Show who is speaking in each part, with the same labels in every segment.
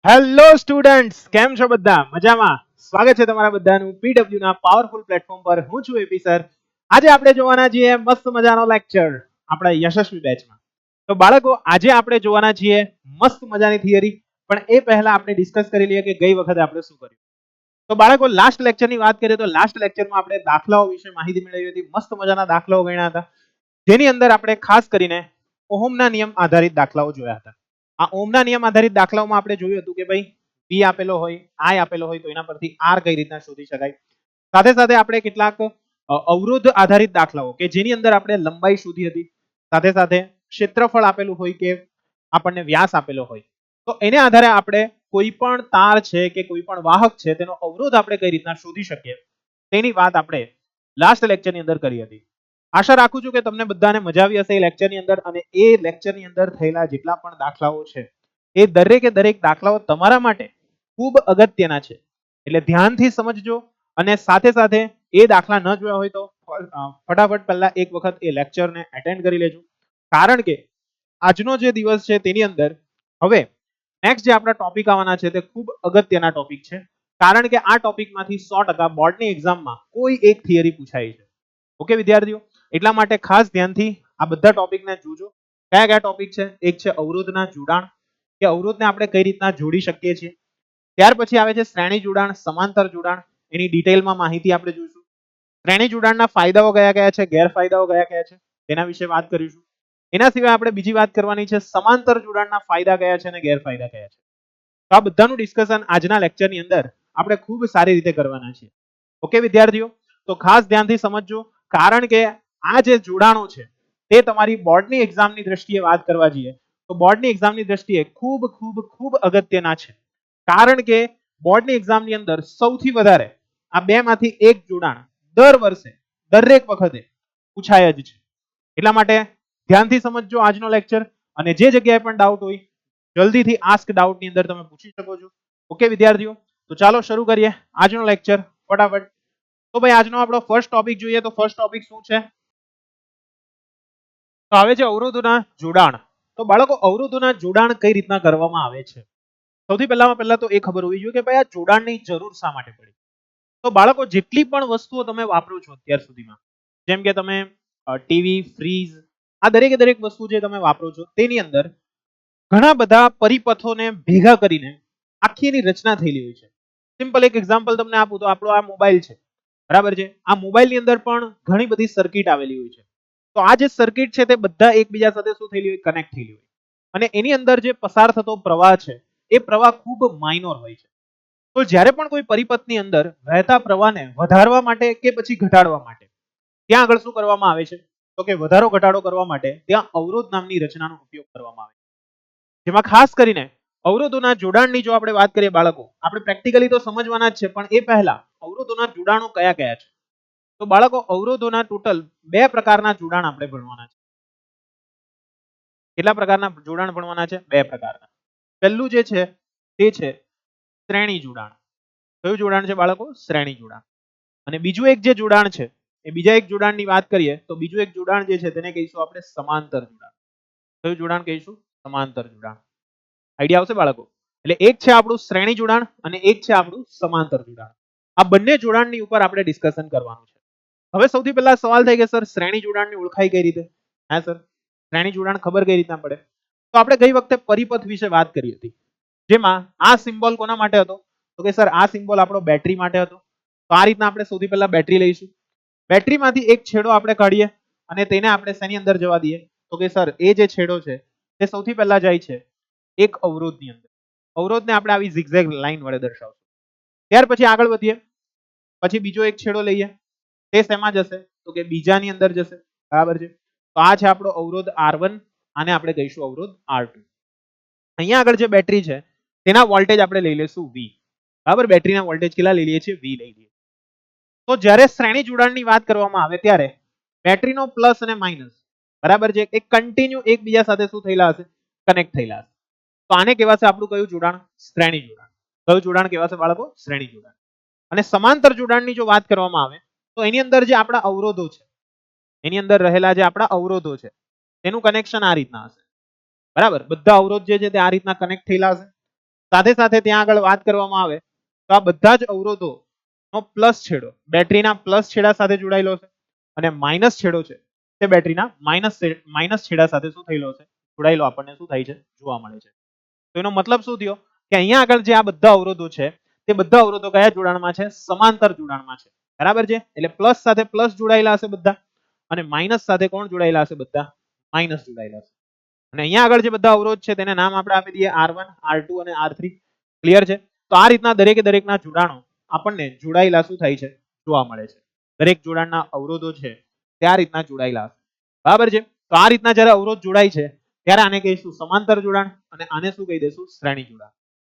Speaker 1: Hello students, કેમ છો બધા? મજામાં? સ્વાગત છે તમારા બધાનું પીડબ્લ્યુ ના પાવરફુલ પ્લેટફોર્મ પર. હું છું એપી સર. આજે આપણે જોવાના છીએ મસ્ત મજાનો લેક્ચર આપણા યશસ્વી બેચમાં. તો બાળકો, આજે આપણે જોવાના છીએ મસ્ત મજાની થિયરી. પણ એ પહેલા આપણે ડિસ્કસ કરી લઈએ કે ગઈ વખતે આપણે શું કર્યું. તો બાળકો, લાસ્ટ લેક્ચરની વાત કરીએ તો લાસ્ટ લેક્ચરમાં આપણે દાખલાઓ વિશે માહિતી મેળવી હતી. મસ્ત મજાના દાખલાઓ ગણ્યા હતા, જેની અંદર આપણે ખાસ કરીને ઓહમના નિયમ આધારિત દાખલાઓ જોયા હતા. આ ઓહમના નિયમ આધારિત દાખલાઓમાં આપણે જોયું હતું કે ભાઈ V આપેલો હોય, I આપેલો હોય તો એના પરથી R કઈ રીતના શોધી શકાય. સાથે સાથે આપણે કેટલાક અવરોધ આધારિત દાખલાઓ કે જેની અંદર આપણે લંબાઈ શોધી હતી, સાથે સાથે ક્ષેત્રફળ આપેલું હોય કે આપણને વ્યાસ આપેલો હોય, તો એને આધારે આપણે કોઈ પણ તાર છે કે કોઈ પણ વાહક છે તેનો અવરોધ આપણે કઈ રીતના શોધી શકીએ તેની વાત આપણે લાસ્ટ લેક્ચરની અંદર કરી હતી. આશા રાખું છું કે તમને બધાને મજા આવી હશે એ લેક્ચરની અંદર, અને એ લેક્ચરની અંદર થયેલા જેટલા પણ દાખલાઓ છે એ દરેકે દરેક દાખલાઓ તમારા માટે ખૂબ અગત્યના છે. એટલે ધ્યાનથી સમજજો, અને સાથે સાથે એ દાખલા ન જોયા હોય તો ફટાફટ પહેલા એક વખત એ લેક્ચરને એટેન્ડ કરી લેજો. કારણ કે આજનો જે દિવસ છે તેની અંદર હવે નેક્સ્ટ જે આપણા ટોપિક આવવાના છે તે ખૂબ અગત્યના ટોપિક છે. કારણ કે આ ટોપિકમાંથી 100% બોર્ડની એક્ઝામમાં કોઈ એક થિયરી પૂછાય છે. ઓકે વિદ્યાર્થીઓ, એટલા માટે ખાસ ધ્યાનથી આ બધા ટોપિકને જોજો. કયા કયા ટોપિક છે? એક છે અવરોધના જોડાણ, કે અવરોધને આપણે કઈ રીતના જોડી શકીએ છીએ. ત્યાર પછી આવે છે શ્રેણી જોડાણ, સમાંતર જોડાણ. એની ડિટેલમાં માહિતી આપણે જોઈશું. શ્રેણી જોડાણના ફાયદાઓ કયા કયા છે, ગેરફાયદાઓ કયા કયા છે, તેના વિશે વાત કરીશું. એના સિવાય આપણે બીજી વાત કરવાની છે સમાંતર જોડાણના ફાયદા કયા છે અને ગેરફાયદા કયા છે. તો આ બધાનું ડિસ્કશન આજના લેક્ચરની અંદર આપણે ખૂબ સારી રીતે કરવાના છીએ. ઓકે વિદ્યાર્થીઓ, તો ખાસ ધ્યાનથી સમજજો. કારણ કે આ જે જોડાણો છે તે તમારી બોર્ડની એક્ઝામની દ્રષ્ટિએ વાત કરવા જઈએ તો બોર્ડની એક્ઝામની દ્રષ્ટિએ ખૂબ ખૂબ ખૂબ અગત્યના છે. કારણ કે બોર્ડની એક્ઝામની અંદર સૌથી વધારે આ બેમાંથી એક જોડાણ દર વર્ષે દરેક વખતે પૂછાય જ છે. એટલા માટે ધ્યાનથી સમજજો આજનો લેક્ચર, અને જે જગ્યાએ પણ ડાઉટ હોય જલ્દીથી આસ્ક ડાઉટની અંદર તમે પૂછી શકો છો. ઓકે વિદ્યાર્થીઓ, તો ચાલો શરૂ કરીએ આજનો લેક્ચર ફટાફટ. તો ભાઈ આજનો આપણો ફર્સ્ટ ટોપિક જોઈએ તો ફર્સ્ટ ટોપિક શું છે? તો આવે છે અવરોધોના જોડાણ. તો બાળકો, અવરોધોના જોડાણ કઈ રીતના કરવામાં આવે છે? સૌથી પહેલા તો એ ખબર હોવી જોઈએ કે ભાઈ આ જોડાણની જરૂર શા માટે પડી. તો બાળકો, જેટલી પણ વસ્તુઓ તમે વાપરો છો અત્યાર સુધીમાં, જેમ કે તમે ટીવી, ફ્રીજ, આ દરેકે દરેક વસ્તુ જે તમે વાપરો છો તેની અંદર ઘણા બધા પરિપથોને ભેગા કરીને આખી એની રચના થયેલી હોય છે. સિમ્પલ એક એક્ઝામ્પલ તમને આપું તો આપણો આ મોબાઈલ છે, બરાબર છે. આ મોબાઈલની અંદર પણ ઘણી બધી સર્કિટ આવેલી હોય છે. તો આ જે સર્કિટ છે તે બધા એકબીજા સાથે શું થયેલી હોય? કનેક્ટ થયેલી હોય. અને એની અંદર જે પસાર થતો પ્રવાહ છે એ પ્રવાહ ખૂબ માઇનોર હોય છે. તો જ્યારે પણ કોઈ પરિપથની અંદર વહેતા પ્રવાહને વધારવા માટે કે પછી ઘટાડવા માટે ત્યાં આગળ શું કરવામાં આવે છે? તો કે વધારો ઘટાડો કરવા માટે ત્યાં અવરોધ નામની રચનાનો ઉપયોગ કરવામાં આવે છે. જેમાં ખાસ કરીને અવરોધોના જોડાણની જો આપણે વાત કરીએ બાળકો, આપણે પ્રેક્ટિકલી તો સમજવાના જ છે, પણ એ પહેલા અવરોધોના જોડાણો કયા કયા છે? તો બાળકો, અવરોધોના ટોટલ બે પ્રકારના જોડાણ આપણે ભણવાના છે. કેટલા પ્રકારના જોડાણ ભણવાના છે? બે પ્રકારના. પહેલું જે છે તે છે શ્રેણી જોડાણ. કયું જોડાણ છે બાળકો? શ્રેણી જોડાણ. અને બીજું એક જે જોડાણ છે એ બીજા એક જોડાણની વાત કરીએ તો બીજું એક જોડાણ જે છે તેને કહીશું આપણે સમાંતર જોડાણ. કયું જોડાણ કહીશું? સમાંતર જોડાણ. આઈડિયા આવશે બાળકો? એટલે એક છે આપણું શ્રેણી જોડાણ અને એક છે આપણું સમાંતર જોડાણ. આ બંને જોડાણની ઉપર આપણે ડિસ્કશન કરવાનું છે. હવે સૌથી પહેલા સવાલ થાય કે સર, શ્રેણી જોડાણની ઓળખાય કઈ રીતે? હા સર, શ્રેણી જોડાણ ખબર કઈ રીતના પડે? તો આપણે ગઈ વખતે પરિપથ વિશે વાત કરી હતી, જેમાં આ સિમ્બોલ કોના માટે હતો? તો કે સર, આ સિમ્બોલ આપણો બેટરી માટે હતો. તો આ રીતના આપણે સૌથી પહેલા બેટરી લઈશું. બેટરીમાંથી એક છેડો આપણે કાઢીએ અને તેને આપણે શેની અંદર જવા દઈએ? તો કે સર, એ જે છેડો છે તે સૌથી પહેલા જાય છે એક અવરોધની અંદર. અવરોધને આપણે આવી ઝિગઝેગ લાઈન વડે દર્શાવશું. ત્યાર પછી આગળ વધીએ, પછી બીજો એક છેડો લઈએ, તે શેમાં જશે? તો કે બીજાની અંદર જશે, બરાબર છે. તો આ છે આપણો અવરોધ R1, આને આપણે કહીશું અવરોધ R2. અહીંયા આગળ જે બેટરી છે તેના વોલ્ટેજ આપણે લઈ લઈશું V, બરાબર. બેટરીના વોલ્ટેજ કેટલા લઈ લઈએ છીએ? V લઈ લઈએ. તો જ્યારે શ્રેણી જોડાણની વાત કરવામાં આવે ત્યારે બેટરીનો પ્લસ અને માઇનસ, બરાબર છે, એ કન્ટિન્યુ એકબીજા સાથે શું થયેલા હશે? કનેક્ટ થયેલા હશે. તો આને કહેવાશે આપણું કયું જોડાણ? શ્રેણી જોડાણ. કયું જોડાણ કહેવાશે બાળકો? શ્રેણી જોડાણ. અને સમાંતર જોડાણની જો વાત કરવામાં આવે તો એની અંદર જે આપણા અવરોધો છે, એની અંદર રહેલા જે આપણા અવરોધો છે તેનું કનેક્શન આ રીતના હશે, બરાબર. બધા અવરોધ જે છે તે આ રીતના કનેક્ટ થયેલા હશે. સાથે સાથે ત્યાં આગળ વાત કરવામાં આવે તો આ બધા જ અવરોધો નો પ્લસ છેડો બેટરીના પ્લસ છેડા સાથે જોડાયેલો છે અને માઇનસ છેડો છે તે બેટરીના માઇનસ છેડા સાથે શું થયેલો છે જોડાયેલો આપણને શું થાય છે જોવા મળે છે. તો એનો મતલબ શું થયો કે અહીંયા આગળ જે આ બધા અવરોધો છે તે બધા અવરોધો કયા જોડાણમાં છે સમાંતર જોડાણમાં છે બરાબર છે એટલે પ્લસ સાથે પ્લસ જોડાયેલા હશે બધા અને માઇનસ સાથે કોણ જોડાયેલા હશે બધા માઇનસ જોડાયેલા હશે અને અહીંયા આગળ જે બધા અવરોધ છે તેને નામ આપણે આપી દઈએ R1 R2 અને R3 ક્લિયર છે. તો આ રીતના દરેકે દરેકના જોડાણો આપણને જોડાયેલા શું થાય છે જોવા મળે છે દરેક જોડાણના અવરોધો છે તે આ રીતના જોડાયેલા હશે બરાબર છે. તો આ રીતના જ્યારે અવરોધ જોડાય છે ત્યારે આને કહીશું સમાંતર જોડાણ અને આને શું કહી દઈશું શ્રેણી જોડાણ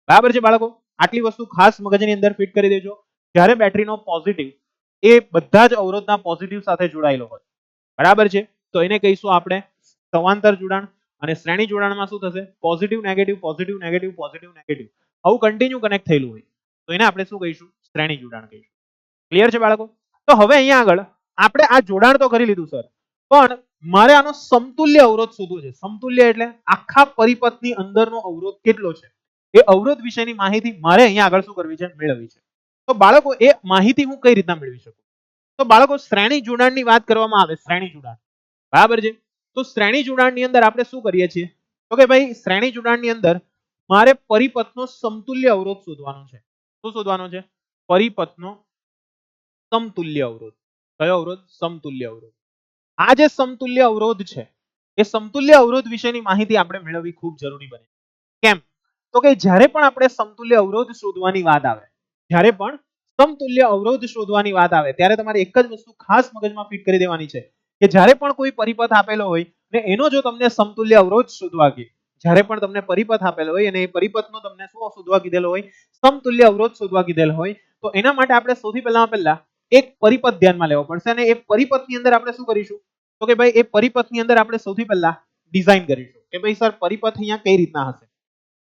Speaker 1: બરાબર છે બાળકો. આટલી વસ્તુ ખાસ મગજની અંદર ફિટ કરી દેજો. જ્યારે બેટરીનો પોઝિટિવ એ બધા જ અવરોધના પોઝિટિવ સાથે જોડાયેલો હોય બરાબર છે તો એને કહીશું આપણે સમાંતર જોડાણ અને શ્રેણી જોડાણમાં શું થશે positive negative positive negative positive negative આવું કન્ટિન્યુ કનેક્ટ થયેલું હોય તો એને આપણે શું કહીશું શ્રેણી જોડાણ કહીશું. ક્લિયર છે બાળકો. તો હવે અહીંયા આગળ આપણે આ જોડાણ તો કરી લીધું સર પણ મારે આનો સમતુલ્ય અવરોધ શોધવો છે. સમતુલ્ય એટલે આખા પરિપથની અંદરનો અવરોધ કેટલો છે એ અવરોધ વિશેની માહિતી મારે અહીંયા આગળ શું કરવી છે મેળવવી છે. તો બાળકો એ માહિતી હું કઈ રીતના મેળવી શકું તો બાળકો શ્રેણી જોડાણની વાત કરવામાં આવે શ્રેણી જોડાણ બરાબર છે. તો શ્રેણી જોડાણની અંદર આપણે શું કરીએ છીએ તો કે ભાઈ શ્રેણી જોડાણની અંદર મારે પરિપથનો સમતુલ્ય અવરોધ શોધવાનો છે. શું શોધવાનો છે પરિપથનો સમતુલ્ય અવરોધ. કયો અવરોધ સમતુલ્ય અવરોધ. આ જે સમતુલ્ય અવરોધ છે એ સમતુલ્ય અવરોધ વિશેની માહિતી આપણે મેળવવી ખૂબ જરૂરી બને. કેમ તો કે જ્યારે પણ આપણે સમતુલ્ય અવરોધ શોધવાની વાત આવે જ્યારે પણ સમતુલ્ય અવરોધ શોધવાની વાત આવે ત્યારે તમારે એક જ વસ્તુ ખાસ મગજમાં ફિટ કરી દેવાની છે કે જ્યારે પણ કોઈ પરિપથ આપેલો હોય ને એનો જો તમને સમતુલ્ય અવરોધ શોધવા કે જ્યારે પણ તમને પરિપથ આપેલો હોય અને એ પરિપથનો તમને શું શોધવા કીધેલો હોય સમતુલ્ય અવરોધ શોધવા કીધેલો હોય તો એના માટે આપણે સૌથી પહેલા એક પરિપથ ધ્યાનમાં લેવો પડશે અને એ પરિપથની અંદર આપણે શું કરીશું તો કે ભાઈ એ પરિપથની અંદર આપણે સૌથી પહેલા ડિઝાઇન કરીશું કે ભાઈ સર પરિપથ અહીંયા કઈ રીતના હશે.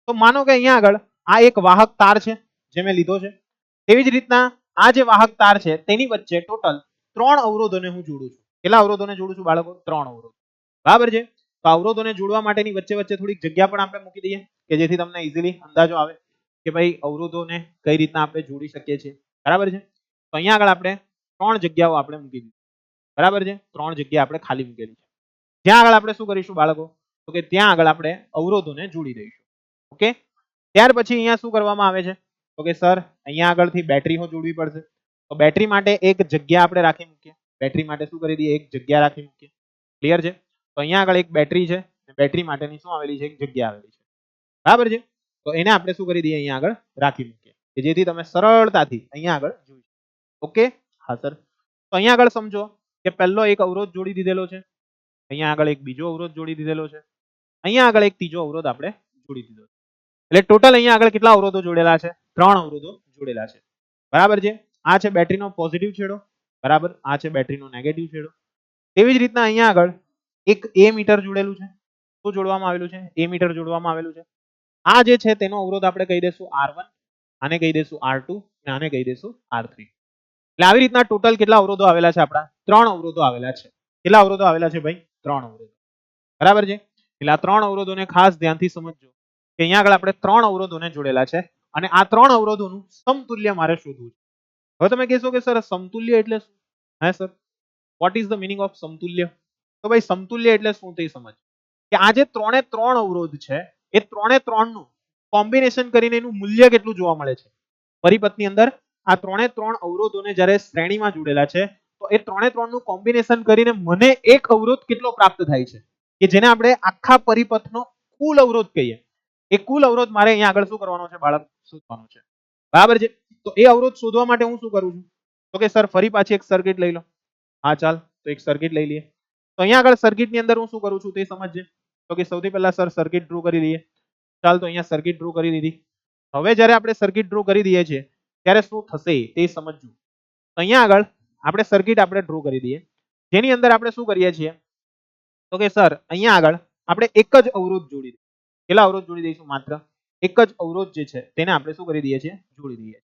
Speaker 1: તો માનો કે અહીંયા આગળ આ એક વાહક તાર છે જે મેં લીધો છે તેવી જ રીતના આ જે વાહક તાર છે તેની વચ્ચે ટોટલ 3 અવરોધોને હું જોડું છું. કેટલા અવરોધોને જોડું છું બાળકો 3 અવરોધ બરાબર છે. તો અવરોધોને જોડવા માટેની વચ્ચે વચ્ચે થોડીક જગ્યા પણ આપણે મૂકી દઈએ કે જેથી તમને ઈઝીલી અંદાજો આવે કે ભાઈ અવરોધોને કઈ રીતના આપણે જોડી શકીએ છીએ બરાબર છે. તો અહીંયા આગળ આપણે 3 જગ્યાઓ આપણે મૂકી દીધી બરાબર છે 3 જગ્યા આપણે ખાલી મૂકેલી છે. જ્યાં આગળ આપણે શું કરીશું બાળકો તો કે ત્યાં આગળ આપણે અવરોધોને જોડી દઈશું. ઓકે. ત્યાર પછી અહીંયા શું કરવામાં આવે છે તો કે સર અહીંયા આગળથી બેટરીઓ જોડવી પડશે. તો બેટરી માટે એક જગ્યા આપણે રાખી મૂકીએ. બેટરી માટે શું કરી દઈએ એક જગ્યા રાખી મૂકીએ. ક્લિયર છે. તો અહીંયા આગળ એક બેટરી છે બેટરી માટેની શું આવેલી છે એક જગ્યા આવેલી છે બરાબર છે. તો એને આપણે શું કરી દઈએ અહીંયા આગળ રાખી મૂકીએ કે જેથી તમે સરળતાથી અહીંયા આગળ જોઈ શકો. ઓકે હા સર. તો અહીંયા આગળ સમજો કે પહેલો એક અવરોધ જોડી દીધેલો છે અહીંયા આગળ એક બીજો અવરોધ જોડી દીધેલો છે અહીંયા આગળ એક ત્રીજો અવરોધ આપણે જોડી દીધો છે. એટલે ટોટલ અહીંયા આગળ કેટલા અવરોધો જોડેલા છે 3 અવરોધો જોડેલા છે બરાબર છે. આ છે બેટરીનો પોઝિટિવ છેડો બરાબર આ છે બેટરીનો નેગેટિવ છેડો. તેવી જ રીતના અહીંયા આગળ એક એ મીટર જોડેલું છે. શું જોડવામાં આવેલું છે એ મીટર જોડવામાં આવેલું છે. આ જે છે તેનો અવરોધ આપણે કહી દઈશું R1 આને કહી દઈશું R2 અને આને કહી દઈશું R3. એટલે આવી રીતના ટોટલ કેટલા અવરોધો આવેલા છે આપણા 3 અવરોધો આવેલા છે. કેટલા અવરોધો આવેલા છે ભાઈ 3 અવરોધો બરાબર છે. એટલે આ 3 અવરોધોને ખાસ ધ્યાનથી સમજજો કે અહીંયા આગળ આપણે 3 અવરોધોને જોડેલા છે અને આ 3 અવરોધોનું સમતુલ્ય મારે શોધવું છે. હવે તમે કહેશો કે સર સમતુલ્ય એટલે શું હે sir what is the meaning of સમતુલ્ય. તો ભાઈ સમતુલ્ય એટલે શું તે સમજ કે આ જે 3 અવરોધ છે એ 3 નું કોમ્બિનેશન કરીને એનું મૂલ્ય કેટલું જોવા મળે છે પરિપથની અંદર. આ 3 અવરોધોને જ્યારે શ્રેણીમાં જોડેલા છે તો એ 3 નું કોમ્બિનેશન કરીને મને એક અવરોધ કેટલો પ્રાપ્ત થાય છે કે જેને આપણે આખા પરિપથનો કુલ અવરોધ કહીએ. એ કુલ અવરોધ મારે અહીંયા આગળ શું કરવાનો છે બાળક શોધવાનો છે બરાબર છે. તો એ અવરોધ શોધવા માટે હું શું કરું છું તો કે સર ફરી પાછી એક સર્કિટ લઈ લો. હા ચાલ તો એક સર્કિટ લઈ લઈએ. તો અહીંયા આગળ સર્કિટની અંદર હું શું કરું છું તે સમજજે. તો કે સૌથી પહેલા સર સર્કિટ ડ્રો કરી દઈએ. ચાલ તો અહીંયા સર્કિટ ડ્રો કરી દીધી. હવે જ્યારે આપણે સર્કિટ ડ્રો કરી દઈએ છીએ ત્યારે શું થશે તે સમજજો. તો અહીંયા આગળ આપણે સર્કિટ આપણે ડ્રો કરી દઈએ જેની અંદર આપણે શું કરીએ છીએ તો કે સર અહીંયા આગળ આપણે એક જ અવરોધ જોડી દઈએ. કેટલા અવરોધ જોડી દઈશું માત્ર એક જ અવરોધ જે છે તેને આપણે શું કરી દઈએ છીએ જોડી દઈએ.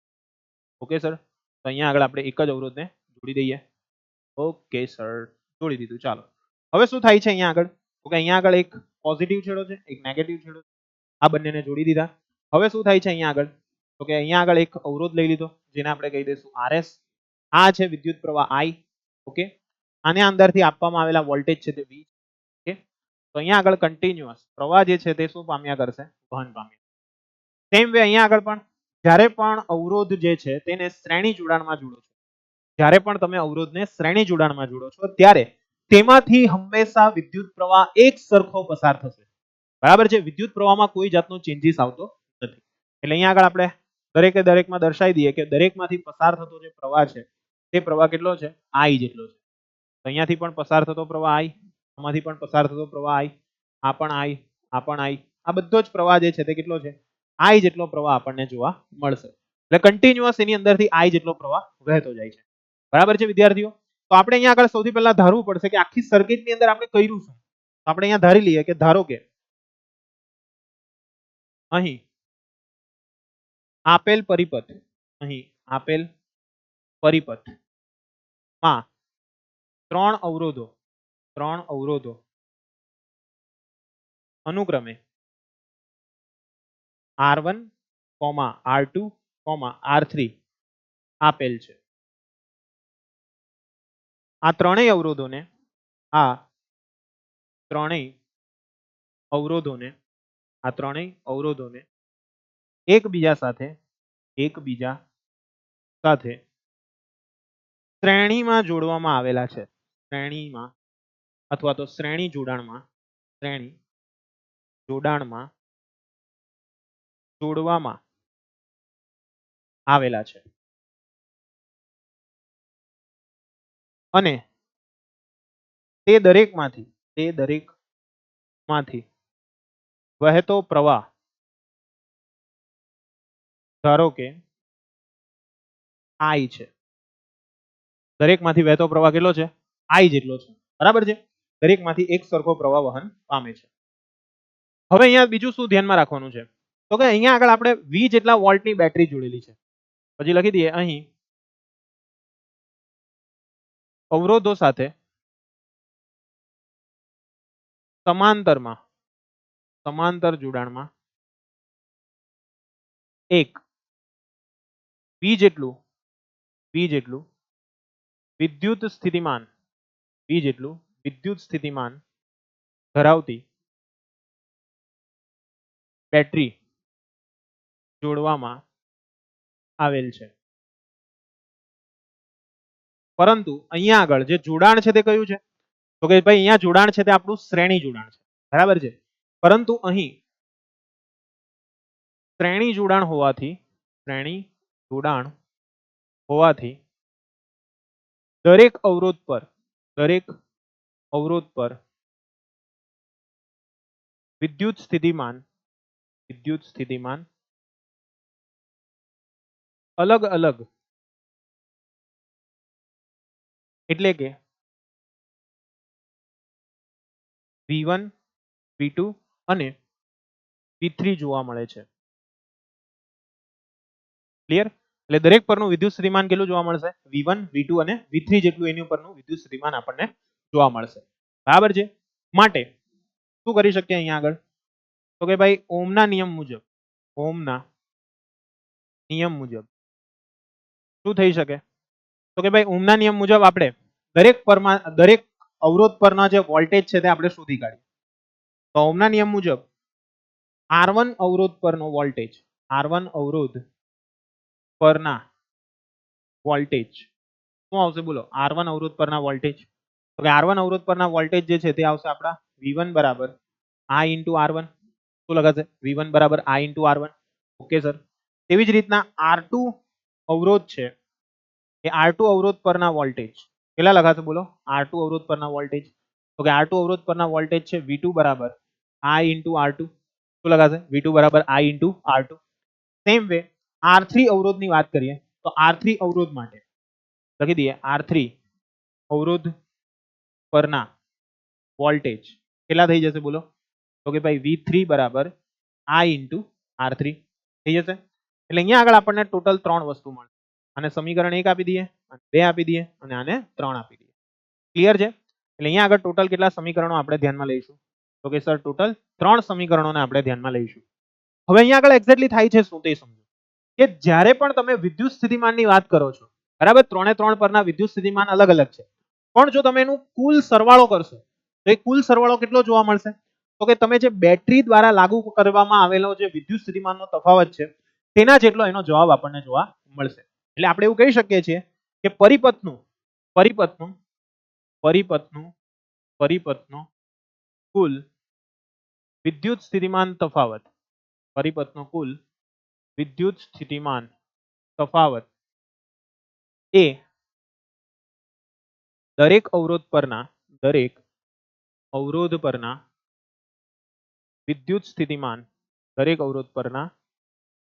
Speaker 1: Okay sir. તો અહીંયા આગળ આપણે એક જ અવરોધને જોડી દઈએ. ઓકે સર જોડી દીધું. ચાલો હવે શું થાય છે અહીંયા આગળ તો કે અહીંયા આગળ એક પોઝિટિવ છેડો છે એક નેગેટિવ છેડો છે. આ બંનેને જોડી દીધા. હવે શું થાય છે અહીંયા આગળ? તો કે અહીંયા આગળ એક અવરોધ લઈ લીધો જેને આપણે કહી દઈશું RS. આ છે વિદ્યુત પ્રવાહ I. ઓકે, આને અંદરથી આપવામાં આવેલા વોલ્ટેજ છે તે V. ઓકે, તો અહીંયા આગળ કન્ટિન્યુઅસ પ્રવાહ જે છે તે શું પામ્યા કરશે? વહન પામે. સેમ વે અહીંયા આગળ પણ જ્યારે પણ અવરોધ જે છે તેને શ્રેણી જોડાણમાં જોડો છો, જ્યારે પણ તમે અવરોધને શ્રેણી જોડાણમાં જોડો છો ત્યારે તેમાંથી હંમેશા વિદ્યુત પ્રવાહ એક સરખો પસાર થશે. બરાબર છે, વિદ્યુત પ્રવાહમાં કોઈ જાતનો ચેન્જીસ આવતો નથી. એટલે અહીંયા આગળ આપણે દરેકમાં દર્શાવી દઈએ કે દરેકમાંથી પસાર થતો જે પ્રવાહ છે તે પ્રવાહ કેટલો છે? I જેટલો છે. તો અહીંયાથી પણ પસાર થતો પ્રવાહ I, આમાંથી પણ પસાર થતો પ્રવાહ I, આ પણ I, આ પણ I, આ બધો જ પ્રવાહ જે છે તે કેટલો છે? I જેટલો પ્રવાહ આપણને જોવા મળશે. એટલે કન્ટિન્યુઅસ એની અંદરથી I જેટલો પ્રવાહ વહેતો જાય છે. બરાબર છે વિદ્યાર્થીઓ? તો આપણે અહીંયા આગળ સૌથી પહેલા ધારવું પડશે કે આખી સર્કિટની અંદર આપણે કર્યું શું. તો આપણે અહીંયા ધારી લઈએ કે ધારો કે અહીં આપેલ પરિપથ, અહીં આપેલ પરિપથ માં ત્રણ અવરોધો અનુક્રમે R1, R2, R3 આપેલ છે. આ ત્રણેય અવરોધોને એકબીજા સાથે શ્રેણીમાં જોડવામાં આવેલા છે. શ્રેણીમાં અથવા તો શ્રેણી જોડાણમાં જોડવામાં આવેલા છે. અને તે દરેકમાંથી વહેતો પ્રવાહ ધારો કે I છે. દરેકમાંથી વહેતો પ્રવાહ કેટલો છે? I જેટલો છે. બરાબર છે, દરેકમાંથી એક સરખો પ્રવાહ વહન પામે છે. હવે અહીંયા બીજું શું ધ્યાનમાં રાખવાનું છે? તો કે અહીંયા આગળ આપણે V જેટલા વોલ્ટની બેટરી જોડેલી છે. પછી લખી દઈએ અહીં અવરોધો સાથે સમાંતર જોડાણમાં એક V જેટલું વિદ્યુત સ્થિતિમાન ધરાવતી બેટરી જોડવામાં આવેલ છે. પરંતુ અહીંયા આગળ જે જોડાણ છે તે કયું છે? તો કે ભાઈ અહીંયા જોડાણ છે તે આપણું શ્રેણી જોડાણ છે. બરાબર છે, પરંતુ અહીં શ્રેણી જોડાણ હોવાથી દરેક અવરોધ પર વિદ્યુત સ્થિતિમાન અલગ અલગ એટલે કે V1, V2 અને V3 જોવા મળે છે. ક્લિયર? એટલે દરેક પરનું વિદ્યુત સ્થિતિમાન કેટલું જોવા મળશે? V1, V2 અને V3 જેટલું એની ઉપરનું વિદ્યુત સ્થિતિમાન આપણને જોવા મળશે. બરાબર છે, માટે શું કરી શકીએ અહીંયા આગળ? તો કે ભાઈ ઓમના નિયમ મુજબ શું થઈ શકે? તો કે ભાઈ ઓમના નિયમ મુજબ આપણે દરેક અવરોધ પરના જે વોલ્ટેજ છે તે આપણે શોધી કાઢીએ. તો ઓમના નિયમ મુજબ R1 અવરોધ પરના વોલ્ટેજ શું આવશે? બોલો, R1 અવરોધ પરના વોલ્ટેજ. તો કે R1 અવરોધ પરના વોલ્ટેજ જે છે તે આવશે આપણા V1 બરાબર I into R1. શું લખાશે? V1 બરાબર I into R1. Okay sir. તેવી જ રીતના R2 અવરોધ છે એ R2 અવરોધ પરના વોલ્ટેજ કેટલા લખાશે? બોલો, R2 અવરોધ પરના વોલ્ટેજ. તો કે R2 અવરોધ પરના વોલ્ટેજ છે V2 બરાબર I into R2. શું લખાશે? V2 બરાબર I into R2. Same way R3 અવરોધની વાત કરીએ તો R3 અવરોધ માટે લખી દઈએ R3 અવરોધ પરના વોલ્ટેજ કેટલા થઈ જશે? બોલો, તો કે ભાઈ V3 બરાબર I into R3 થઈ જશે. એટલે અહીંયા આગળ આપણને ટોટલ 3 વસ્તુ મળે. આને સમીકરણ 1 આપી દઈએ, 2 આપી દઈએ અને આને 3 આપી દઈએ. ક્લિયર છે? એટલે અહીંયા આગળ ટોટલ કેટલા સમીકરણો આપણે ધ્યાનમાં લઈશું? તો કે સર ટોટલ 3 સમીકરણોને આપણે ધ્યાનમાં લઈશું. હવે અહીંયા આગળ એક્ઝેક્ટલી થાય છે શું તે સમજો કે જ્યારે પણ તમે વિદ્યુત સ્થિતિમાનની વાત કરો છો, બરાબર, 3 3 પરના વિદ્યુત સ્થિતિમાન અલગ અલગ છે, પણ જો તમે એનું કુલ સરવાળો કરશો તો એ કુલ સરવાળો કેટલો જોવા મળશે? તો કે તમે જે બેટરી દ્વારા લાગુ કરવામાં આવેલો જે વિદ્યુત સ્થિતિમાનનો તફાવત છે તેના જેટલો એનો જવાબ આપણને જોવા મળશે. એટલે આપણે એવું કહી શકીએ છીએ કે પરિપથનો કુલ વિદ્યુત સ્થિતિમાન તફાવત, પરિપથનો કુલ વિદ્યુત સ્થિતિમાન તફાવત એ દરેક અવરોધ પરના વિદ્યુત સ્થિતિમાન, દરેક અવરોધ પરના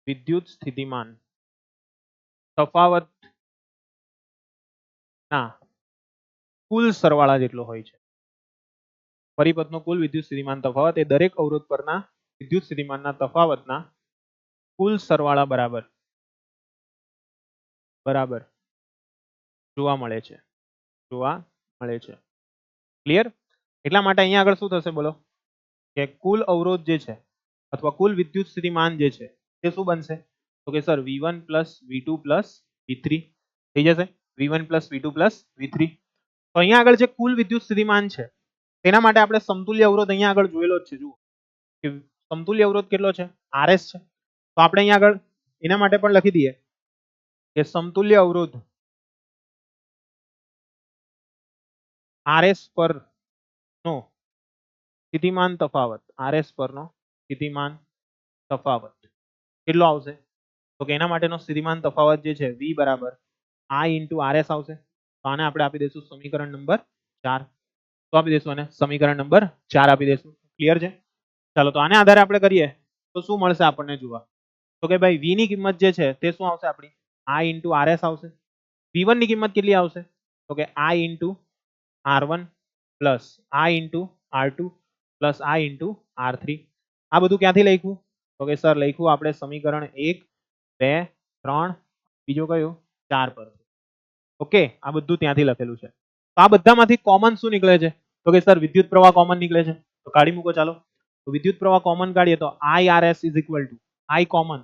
Speaker 1: વિદ્યુત સ્થિતિમાન તફાવત ના કુલ સરવાળા જેટલો હોય છે. પરિપથનો કુલ વિદ્યુત સ્થિતિમાન તફાવત એ દરેક અવરોધ પરના વિદ્યુત સ્થિતિમાનના તફાવતના કુલ સરવાળા બરાબર જોવા મળે છે. ક્લિયર? એટલા માટે અહીંયા આગળ શું થશે બોલો કે કુલ અવરોધ જે છે અથવા કુલ વિદ્યુત સ્થિતિમાન જે છે તે શું બનશે? તો કે સર V1 V2 V3 થઈ જશે. V1 V2 V3. તો અહીંયા આગળ જે કુલ વિદ્યુત સ્થિતિમાન છે તેના માટે આપણે સમતુલ્ય અવરોધ અહીંયા આગળ જોયેલો જ છે. જુઓ કે સમતુલ્ય અવરોધ કેટલો છે? RS છે. તો આપણે અહીંયા આગળ એના માટે પણ લખી દઈએ કે સમતુલ્ય અવરોધ RS પરનો સ્થિતિમાન તફાવત, RS પરનો સ્થિતિમાન તફાવત કેટલો આવશે? તો કે એના માટેનો સ્થિતિમાન તફાવત જે છે V બરાબર I into RS આવશે. તો આને આપણે આપી દઈશું સમીકરણ નંબર 4. તો આપી દઈશું આને સમીકરણ નંબર 4 આપી દઈશું. ક્લિયર છે? ચાલો તો આને આધારે આપણે કરીએ તો શું મળશે આપણને જોવા? તો કે ભાઈ V ની કિંમત જે છે તે શું આવશે આપણી? I into RS આવશે. V1 ની કિંમત કેટલી આવશે? તો કે I into R1 plus I into R2 plus I into R3. આ બધું ક્યાંથી લખ્યું? તો કે સર લખ્યું આપણે સમીકરણ 1 2 3 બીજો કયો 4 પર. ઓકે, આ બધું ત્યાંથી લખેલું છે. તો આ બધામાંથી કોમન શું નીકળે છે? તો કે સર વિદ્યુત પ્રવાહ કોમન નીકળે છે. તો કાઢી મૂકો ચાલો. તો વિદ્યુત પ્રવાહ કોમન કાઢીએ તો IRS is equal to I common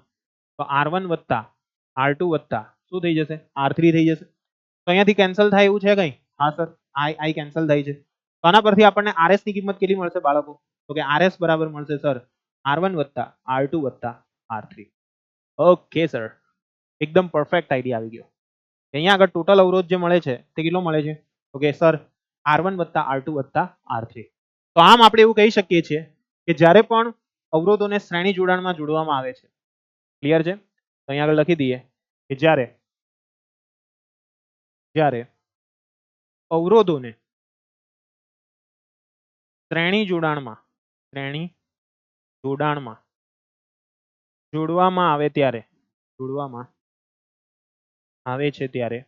Speaker 1: તો R1 વત્તા R2 વત્તા શું થઈ જશે? R3 થઈ જશે. તો અહીંયાથી કેન્સલ થાય એવું છે કઈ? હા સર, I કેન્સલ થાય છે. તો આના પરથી આપણને RS ની કિંમત કેટલી મળશે બાળકો? તો કે RS બરાબર મળશે સર R1 વત્તા R2 વત્તા R3. ઓકે સર, એકદમ પરફેક્ટ આઈડિયા આવી ગયો. અહીંયા આગળ ટોટલ અવરોધ જે મળે છે તે કેટલો મળે છે? તો કે સર R1 વત્તા R2 વત્તા R3. તો આમ આપણે એવું કહી શકીએ છીએ કે જ્યારે પણ અવરોધોને શ્રેણી જોડાણમાં જોડવામાં આવે છે, ક્લિયર છે? તો અહીંયા આગળ લખી દઈએ કે જ્યારે અવરોધોને શ્રેણી જોડાણમાં જોડવામાં આવે છે ત્યારે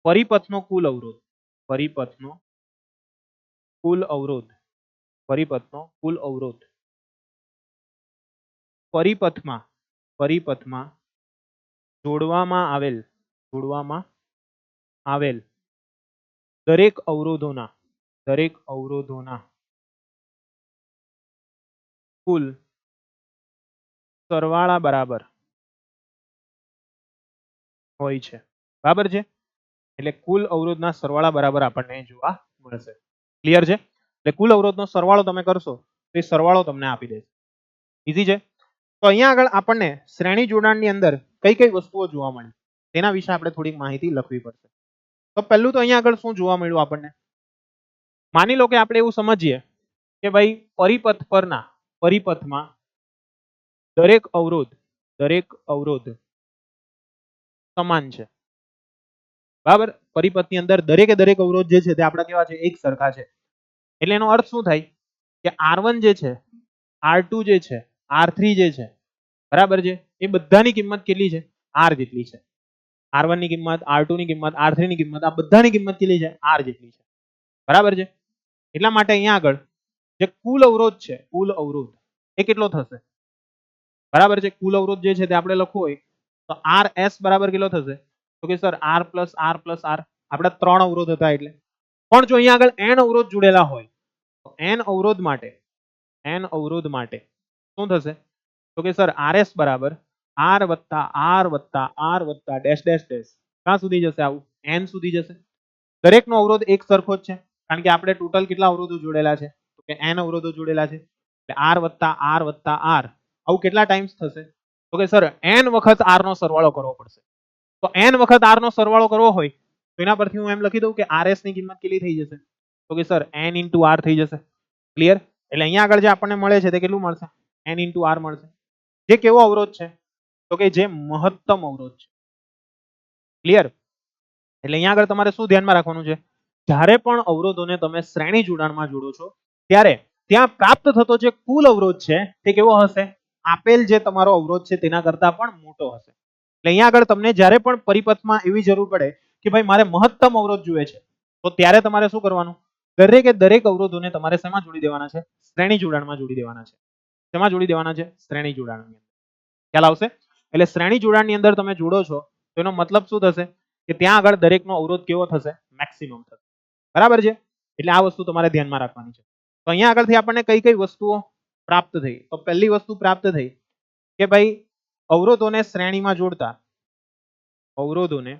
Speaker 1: પરિપથનો કુલ અવરોધ પરિપથમાં જોડવામાં આવેલ દરેક અવરોધોના કુલ સરવાળા બરાબર હોય છે. બરાબર છે? એટલે કુલ અવરોધના સરવાળા બરાબર આપણને જોવા મળશે. ક્લિયર છે? એટલે કુલ અવરોધનો સરવાળો તમે કરશો તો એ સરવાળો તમને આપી દેશે. ઈઝી છે? તો અહીંયા આગળ આપણને શ્રેણી જોડાણની અંદર કઈ કઈ વસ્તુઓ જોવા મળી તેના વિશે આપણે થોડીક માહિતી લખવી પડશે. તો પહેલું તો અહીંયા આગળ શું જોવા મળ્યું આપણને? માની લો કે આપણે એવું સમજીએ કે ભાઈ પરિપથમાં દરેક અવરોધ સમાન છે. બરાબર? પરિપથની અંદર દરેકે દરેક અવરોધ જે છે તે આપણા કેવા છે? એક સરખા છે. એટલે એનો અર્થ શું થાય કે R1 જે છે, R2 જે છે, R3 જે છે, બરાબર છે, એ બધાની કિંમત કેટલી છે? R જેટલી છે. R1 ની કિંમત, R2 ની કિંમત, R3 ની કિંમત, આ બધાની કિંમત કેટલી છે? R જેટલી છે. બરાબર છે? એટલા માટે અહીંયા આગળ જે કુલ અવરોધ છે, એ કેટલો થશે? બરાબર છે? કુલ અવરોધ જે છે તે આપણે લખવું હોય તો RS બરાબર કેટલો થશે? તો કે sir R plus R plus R. આપણા 3 અવરોધ હતા એટલે. પણ જો અહીંયા આગળ n અવરોધ જોડેલા હોય તો n અવરોધ માટે શું થશે તો કે સર RS બરાબર R વત્તા R વત્તા R વત્તા ડેશ ડેશ ડેશ ક્યાં સુધી જશે આવું n સુધી જશે દરેકનો અવરોધ એક સરખો જ છે કારણ કે આપણે ટોટલ કેટલા અવરોધો જોડેલા છે તો કે n અવરોધો જોડેલા છે એટલે R વત્તા R વત્તા R આવું કેટલા ટાઈમ્સ થશે તો કે સર n વખત R નો સરવાળો કરવો પડશે તો n વખત R નો સરવાળો કરવો હોય તો એના પરથી હું એમ લખી દઉં કે RS ની કિંમત કેટલી થઈ જશે તો કે સર n into R થઈ જશે ક્લિયર એટલે અહીંયા આગળ જે આપણને મળે છે તે કેટલું મળશે n into R મળશે જે કેવો અવરોધ છે તો કે જે મહત્તમ અવરોધ છે ક્લિયર એટલે અહીંયા આગળ તમારે શું ધ્યાનમાં રાખવાનું છે જ્યારે પણ અવરોધોને તમે શ્રેણી જોડાણમાં જોડો છો ત્યારે ત્યાં પ્રાપ્ત થતો જે કુલ અવરોધ છે તે કેવો હશે આપેલ જે તમારો અવરોધ છે તેના કરતા પણ મોટો હશે એટલે અહીંયા આગળ તમને જ્યારે પણ પરિપથમાં એવી જરૂર પડે કે ભાઈ મારે મહત્તમ અવરોધ જોઈએ છે તો ત્યારે તમારે શું કરવાનું દરેકે દરેક અવરોધોને તમારે શેમાં જોડી દેવાના છે શ્રેણી જોડાણમાં જોડી દેવાના છે શેમાં જોડી દેવાના છે શ્રેણી જોડાણની અંદર ખ્યાલ આવશે એટલે શ્રેણી જોડાણની અંદર તમે જોડો છો તો એનો મતલબ શું થશે કે ત્યાં આગળ દરેકનો અવરોધ કેવો થશે મેક્સિમમ થશે બરાબર છે એટલે આ વસ્તુ તમારે ધ્યાનમાં રાખવાની છે તો અહીંયા આગળથી આપણને કઈ કઈ વસ્તુઓ પ્રાપ્ત થઈ તો પહેલી વસ્તુ પ્રાપ્ત થઈ કે ભાઈ અવરોધોને શ્રેણીમાં જોડતા અવરોધોને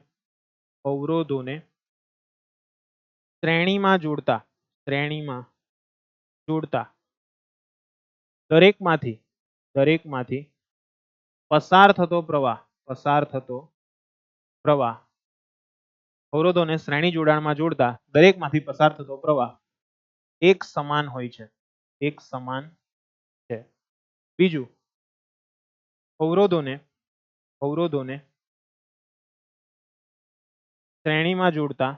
Speaker 1: શ્રેણીમાં જોડતા દરેકમાંથી પસાર થતો પ્રવાહ અવરોધોને શ્રેણી જોડાણમાં જોડતા દરેકમાંથી પસાર થતો પ્રવાહ એક સમાન હોય છે બીજું અવરોધોને શ્રેણીમાં જોડતા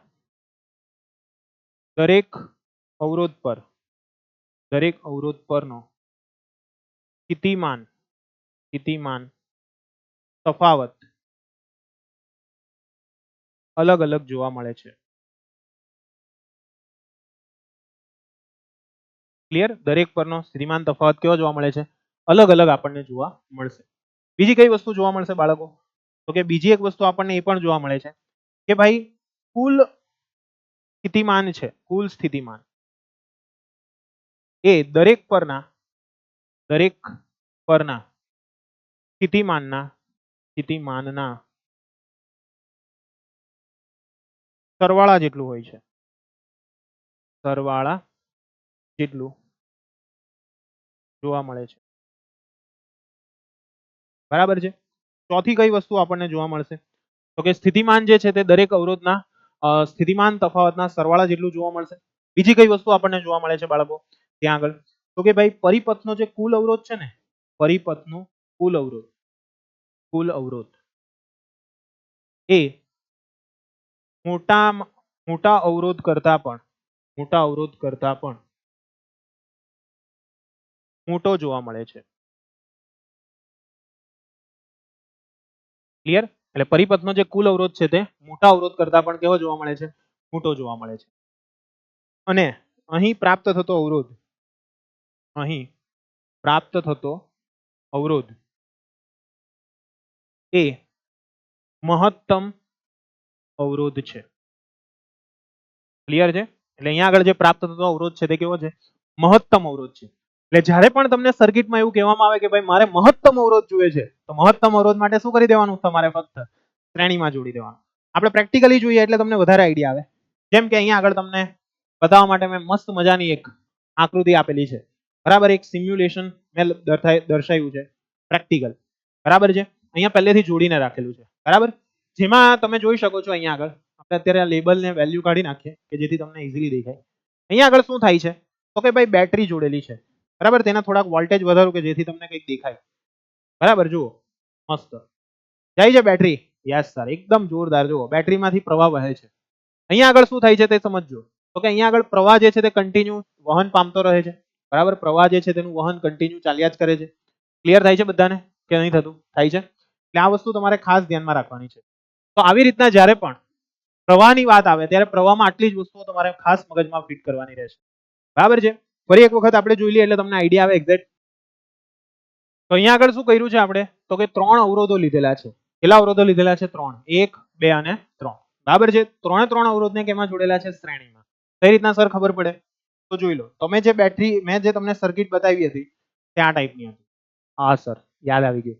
Speaker 1: દરેક અવરોધ પરનો સ્થિતિમાન તફાવત અલગ અલગ જોવા મળે છે ક્લિયર દરેક પરનો સ્થિતિમાન તફાવત કેવો જોવા મળે છે અલગ અલગ આપણને જોવા મળશે બીજી કઈ વસ્તુ જોવા મળશે બાળકો તો કે બીજી એક વસ્તુ આપણને એ પણ જોવા મળે છે કે ભાઈ કુલ સ્થિતિમાન એ દરેક પરના સ્થિતિમાનના સરવાળા જેટલું હોય છે જોવા મળે છે બરાબર છે ચોથી કઈ વસ્તુ આપણને જોવા મળશે તો કે સ્થિતિમાન જે છે તે દરેક અવરોધના સ્થિતિમાન તફાવતના સરવાળા જેટલું જોવા મળશે બીજી કઈ વસ્તુ આપણને જોવા મળે છે બાળકો ત્યાં આગળ તો કે ભાઈ પરિપથનો જે કુલ અવરોધ છે ને પરિપથનો કુલ અવરોધ એ મોટા અવરોધ કરતા પણ મોટો જોવા મળે છે ક્લિયર એટલે પરિપથનો જે કુલ અવરોધ છે તે મોટા અવરોધ કરતા પણ કેવો જોવા મળે છે મોટો જોવા મળે છે અને અહીં પ્રાપ્ત થતો અવરોધ એ મહત્તમ અવરોધ છે ક્લિયર છે એટલે અહીંયા આગળ જે પ્રાપ્ત થતો અવરોધ છે તે કેવો છે મહત્તમ અવરોધ છે એટલે જ્યારે પણ તમને સર્કિટમાં એવું કહેવામાં આવે કે ભાઈ મારે મહત્તમ અવરોધ જોઈએ છે તો મહત્તમ અવરોધ માટે શું કરી દેવાનું તમારે ફક્ત શ્રેણીમાં જોડી દેવાનું આપણે પ્રેક્ટિકલી જોઈએ એટલે તમને વધારે આઈડિયા આવે જેમ કે અહીંયા આગળ તમને બતાવવા માટે મેં મસ્ત મજાની એક આકૃતિ આપેલી છે બરાબર એક સિમ્યુલેશન મેં દર્શાવ્યું છે પ્રેક્ટિકલ બરાબર છે અહીંયા પહેલેથી જોડીને રાખેલું છે બરાબર જેમાં તમે જોઈ શકો છો અહીંયા આગળ આપણે અત્યારે આ લેબલને વેલ્યુ કાઢી નાખીએ કે જેથી તમને ઇઝીલી દેખાય અહીંયા આગળ શું થાય છે તો કે ભાઈ બેટરી જોડેલી છે બરાબર તેના થોડાક વોલ્ટેજ વધારો કે જેથી તમને કંઈક દેખાય બરાબર જુઓ મસ્ત જાય છે બેટરી યસ સર એકદમ જોરદાર જુઓ બેટરીમાંથી પ્રવાહ વહે છે અહીંયા આગળ શું થાય છે તે સમજજો તો કે અહીંયા આગળ પ્રવાહ જે છે તે કન્ટિન્યુ વહન પામતો રહે છે બરાબર પ્રવાહ જે છે તેનું વહન કન્ટિન્યુ ચાલ્યા જ કરે છે ક્લિયર થાય છે બધાને કે નહીં થતું થાય છે એટલે આ વસ્તુ તમારે ખાસ ધ્યાનમાં રાખવાની છે તો આવી રીતના જ્યારે પણ પ્રવાહની વાત આવે ત્યારે પ્રવાહમાં આટલી જ વસ્તુઓ તમારે ખાસ મગજમાં ફિટ કરવાની રહેશે બરાબર છે ફરી એક વખત આપણે જોઈ લઈએ એટલે તમને આઈડિયા આવે એક્ઝેક્ટ તો અહીંયા આગળ શું કર્યું છે આપણે તો કે 3 અવરોધો લીધેલા છે કેટલા અવરોધો લીધેલા છે 3 1 2 અને 3 બરાબર છે ત્રણે અવરોધને કેમાં જોડેલા છે શ્રેણીમાં કઈ રીતના સર ખબર પડે તો જોઈ લો તમે જે બેટરી મેં જે તમને સર્કિટ બતાવી હતી તે આ ટાઈપની હતી હા સર, યાદ આવી ગયું.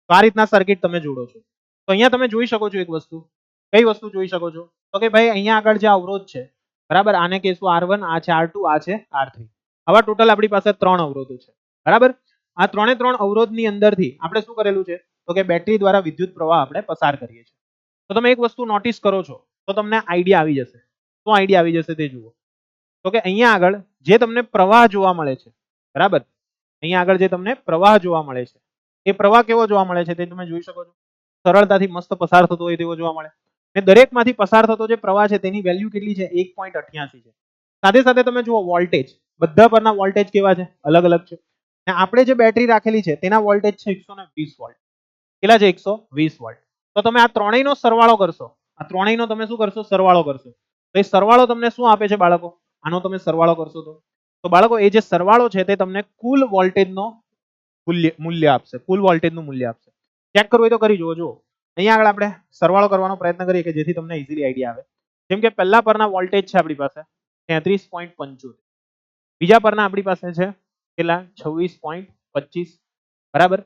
Speaker 1: તો આ રીતના સર્કિટ તમે જોડો છો. તો અહીંયા તમે જોઈ શકો છો એક વસ્તુ. કઈ વસ્તુ જોઈ શકો છો? તો કે ભાઈ અહીંયા આગળ જે અવરોધ છે, બરાબર, આને કહેશું R1, આ છે R2, આ છે R3. આવા ટોટલ આપણી પાસે 3 અવરોધો છે, બરાબર. આ 3 અવરોધની અંદરથી આપણે શું કરેલું છે? તો કે બેટરી દ્વારા વિદ્યુત પ્રવાહ આપણે પસાર કરીએ છીએ. તો તમે એક વસ્તુ નોટિસ કરો છો તો તમને આઈડિયા આવી જશે. શું આઈડિયા આવી જશે તે જુઓ. તો કે અહીંયા આગળ જે તમને પ્રવાહ જોવા મળે છે, બરાબર, અહીંયા આગળ જે તમને પ્રવાહ જોવા મળે છે, એ પ્રવાહ કેવો જોવા મળે છે તે તમે જોઈ શકો છો. સરળતાથી મસ્ત પસાર થતો હોય તેવો જોવા મળે. અને દરેકમાંથી પસાર થતો જે પ્રવાહ છે તેની વેલ્યુ કેટલી છે? 1.88 છે. સાથે સાથે તમે જુઓ વોલ્ટેજ, બધા પરના વોલ્ટેજ કેવા છે? અલગ અલગ છે. અને આપણે જે બેટરી રાખેલી છે તેના વોલ્ટેજ છે 120 વોલ્ટ. કેટલા છે? 120 વોલ્ટ. તો તમે આ ત્રણેયનો સરવાળો કરશો. આ ત્રણેયનો તમે શું કરશો? સરવાળો કરશો. તો એ સરવાળો તમને શું આપે છે બાળકો? આનો તમે સરવાળો કરશો તો બાળકો એ જે સરવાળો છે તે તમને કુલ વોલ્ટેજનો મૂલ્ય આપશે. કુલ વોલ્ટેજનું મૂલ્ય આપશે. ચેક કરવું હોય તો કરી જુઓ. જુઓ અહીંયા આગળ આપણે સરવાળો કરવાનો પ્રયત્ન કરીએ કે જેથી તમને ઇઝીલી આઈડિયા આવે. જેમ કે પહેલા પરના વોલ્ટેજ છે આપણી પાસે 33.75. બીજા પરના આપણી પાસે છે કેટલા? 26.25. બરાબર.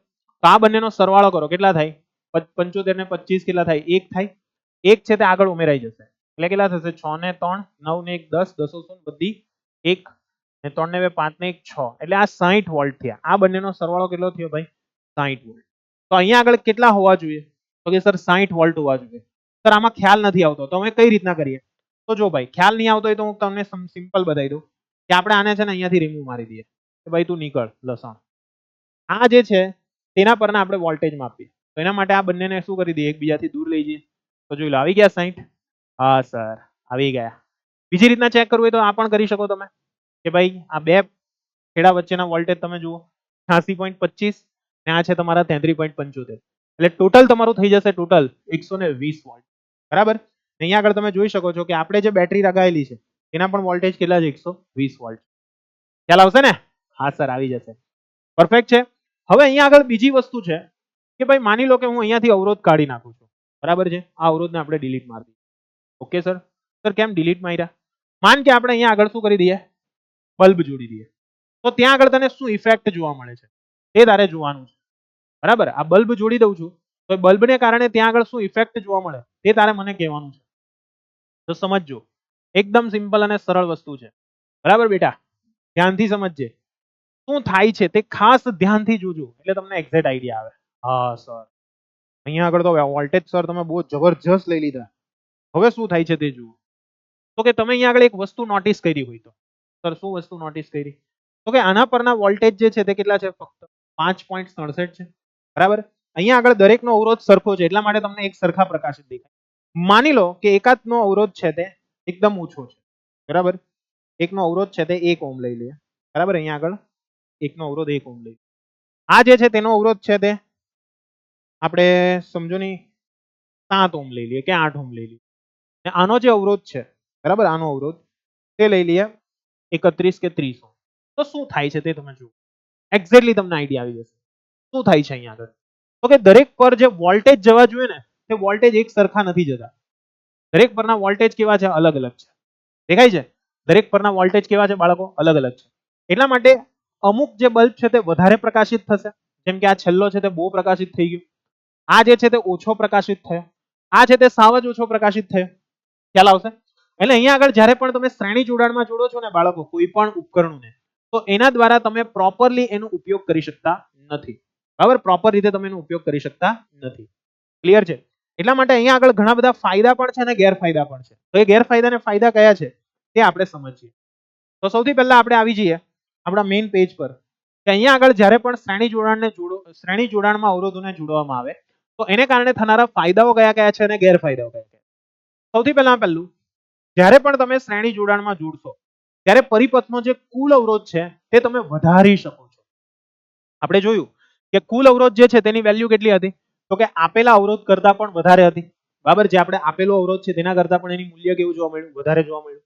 Speaker 1: તો આ બંનેનો સરવાળો કરો. કેટલા થાય? 75 ને 25 કેટલા થાય? 1 થાય. 1 છે તે આગળ ઉમેરાઈ જશે. એટલે કેટલા થશે? 6 ને 3, 9 ને 1, 10, 10 સો બધી 1 ને 3 ને 2, 5 ને 1, 6. એટલે આ 60 વોલ્ટ થયા. આ બંનેનો સરવાળો કેટલો થયો ભાઈ? 60 વોલ્ટ. તો અહીંયા આગળ કેટલા હોવા જોઈએ? તો કે સર 60 વોલ્ટ હોવા જોઈએ. સર આમાં ખ્યાલ નથી આવતો તો અમે કઈ રીતના કરીએ? તો જો ભાઈ ખ્યાલ નહીં આવતો હોય તો હું તમને સિમ્પલ બતાવી દઉં કે આપણે આને છે ને અહીંયાથી રિમૂવ મારી દઈએ કે ભાઈ તું નીકળ લસણ. આ જે છે તેના પરના આપણે વોલ્ટેજ માપીએ. તો એના માટે આ બંનેને શું કરી દઈએ? એકબીજાથી દૂર લઈ જઈએ. તો જોઈ લો આવી ગયા 60. હા સર આવી ગયા. બીજી રીતના ચેક કરવું હોય તો આ પણ કરી શકો તમે કે ભાઈ આ બે છેડા વચ્ચેના વોલ્ટેજ તમે જુઓ 86.25 ને આ છે તમારા 33.75. એટલે ટોટલ તમારું થઈ જશે ટોટલ 120 વોલ્ટ. બરાબર. અહીંયા આગળ તમે જોઈ શકો છો કે આપણે જે બેટરી લગાવેલી છે એના પણ વોલ્ટેજ કેટલા છે? 120 વોલ્ટ. ખ્યાલ આવશે ને? હા સર આવી જશે. પરફેક્ટ છે. હવે અહીંયા આગળ બીજી વસ્તુ છે કે ભાઈ માની લો કે હું અહીંયાથી અવરોધ કાઢી નાખું છું. બરાબર છે. આ અવરોધને આપણે ડિલીટ મારી દઈએ. Okay sir. સર કેમ ડિલીટ માર્યા? માન કે આપણે અહીંયા આગળ શું કરી દઈએ? બલ્બ જોડી દઈએ. તો ત્યાં આગળ તને શું ઇફેક્ટ જોવા મળે છે એ તારે જોવાનું છે. બરાબર. આ બલ્બ જોડી દઉં છું તો બલ્બને કારણે ત્યાં આગળ શું ઇફેક્ટ જોવા મળે તે તારે મને કહેવાનું છે. તો સમજજો. એકદમ સિમ્પલ અને સરળ વસ્તુ છે. બરાબર બેટા? ધ્યાનથી સમજજે. શું થાય છે તે ખાસ ધ્યાનથી જોજો એટલે તમને એક્ઝેક્ટ આઈડિયા આવે. હા સર અહીંયા આગળ તો વોલ્ટેજ સર તમે બહુ જબરજસ્ત લઈ લીધા. હવે શું થાય છે તે જુઓ. તો કે તમે અહીંયા આગળ એક વસ્તુ નોટિસ કરી હોય તો સર શું વસ્તુ નોટિસ કરી? તો કે આના પરના વોલ્ટેજ જે છે તે કેટલા છે? ફક્ત 5.67 છે. બરાબર. અહીંયા આગળ દરેકનો અવરોધ સરખો છે એટલા માટે તમને એક સરખા પ્રકાશિત દેખાય. માની લો કે એકાદનો અવરોધ છે તે એકદમ ઓછો છે. બરાબર. એકનો અવરોધ છે તે 1 ઓહ્મ લઈ લઈએ. બરાબર. અહીંયા આગળ એકનો અવરોધ 1 ઓહ્મ લઈ. આ જે છે તેનો અવરોધ છે તે આપણે સમજો ની 7 ઓહ્મ લઈ લઈએ કે 8 ઓહ્મ લઈ લઈએ. આનો જે અવરોધ છે, બરાબર, આનો અવરોધ તે લઈ લઈએ 31 કે 30 ઓહ્મ. તો શું થાય છે તે તમે જુઓ. એક્ઝેક્ટલી તમને આઈડિયા આવી જશે. શું થાય છે અહીંયા આગળ? તો કે દરેક પર જે વોલ્ટેજ જવા જોઈએ ને તે વોલ્ટેજ એક સરખા નથી જતા. દરેક પરના વોલ્ટેજ કેવા છે? અલગ અલગ છે. દેખાય છે? દરેક પરના વોલ્ટેજ કેવા છે બાળકો? અલગ અલગ છે. એટલા માટે અમુક જે બલ્બ છે તે વધારે પ્રકાશિત થશે. જેમ કે આ છેલ્લો છે તે બહુ પ્રકાશિત થઈ ગયો. આ જે છે તે ઓછો પ્રકાશિત થયો. આ છે તે સાવ જ ઓછો પ્રકાશિત થયો. ખ્યાલ આવશે? એટલે અહીંયા આગળ જ્યારે પણ તમે શ્રેણી જોડાણમાં જોડો છો ને બાળકો કોઈ પણ ઉપકરણોને તો એના દ્વારા તમે પ્રોપરલી એનો ઉપયોગ કરી શકતા નથી. બરાબર? પ્રોપર રીતે તમે એનો ઉપયોગ કરી શકતા નથી. ક્લિયર છે? એટલા માટે અહીંયા આગળ ઘણા બધા ફાયદા પણ છે અને ગેરફાયદા પણ છે. તો એ ગેરફાયદા અને ફાયદા કયા છે તે આપણે સમજીએ. તો સૌથી પહેલા આપણે આવી જઈએ આપણા મેઇન પેજ પર કે અહીંયા આગળ જ્યારે પણ શ્રેણી જોડાણમાં અવરોધોને જોડવામાં આવે તો એને કારણે થનારા ફાયદાઓ કયા કયા છે અને ગેરફાયદાઓ કયા કયા. સૌથી પહેલું જ્યારે પણ તમે શ્રેણી જોડાણમાં જોડશો ત્યારે પરિપથનો જે કુલ અવરોધ છે તે તમે વધારી શકો છો. આપણે જોયું કે કુલ અવરોધ જે છે તેની વેલ્યુ કેટલી હતી? તો કે આપેલા અવરોધ કરતા પણ વધારે હતી. બરાબર. જે આપણે આપેલો અવરોધ છે તેના કરતા પણ એની મૂલ્ય કેવું જોવા મળ્યું? વધારે જોવા મળ્યું.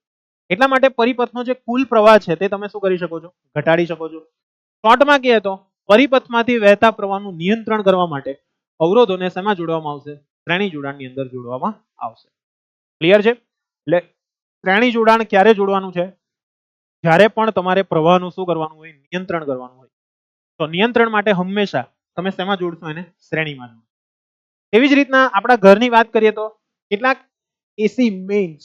Speaker 1: એટલા માટે પરિપથનો જે કુલ પ્રવાહ છે તે તમે શું કરી શકો છો? ઘટાડી શકો છો. શોર્ટમાં કહે તો પરિપથમાંથી વહેતા પ્રવાહનું નિયંત્રણ કરવા માટે અવરોધોને શેમાં જોડવામાં આવશે? શ્રેણી જોડાણની અંદર જોડવામાં આવશે. ક્લિયર છે? એટલે શ્રેણી જોડાણ ક્યારે જોડવાનું છે? જ્યારે પણ તમારે પ્રવાહનું શું કરવાનું હોય? નિયંત્રણ કરવાનું હોય. તો નિયંત્રણ માટે હંમેશા તમે શેમાં જોડશો એને? શ્રેણીમાં. એવી જ રીતના આપણા ઘરની વાત કરીએ તો કેટલાક એસી મેઇન્સ,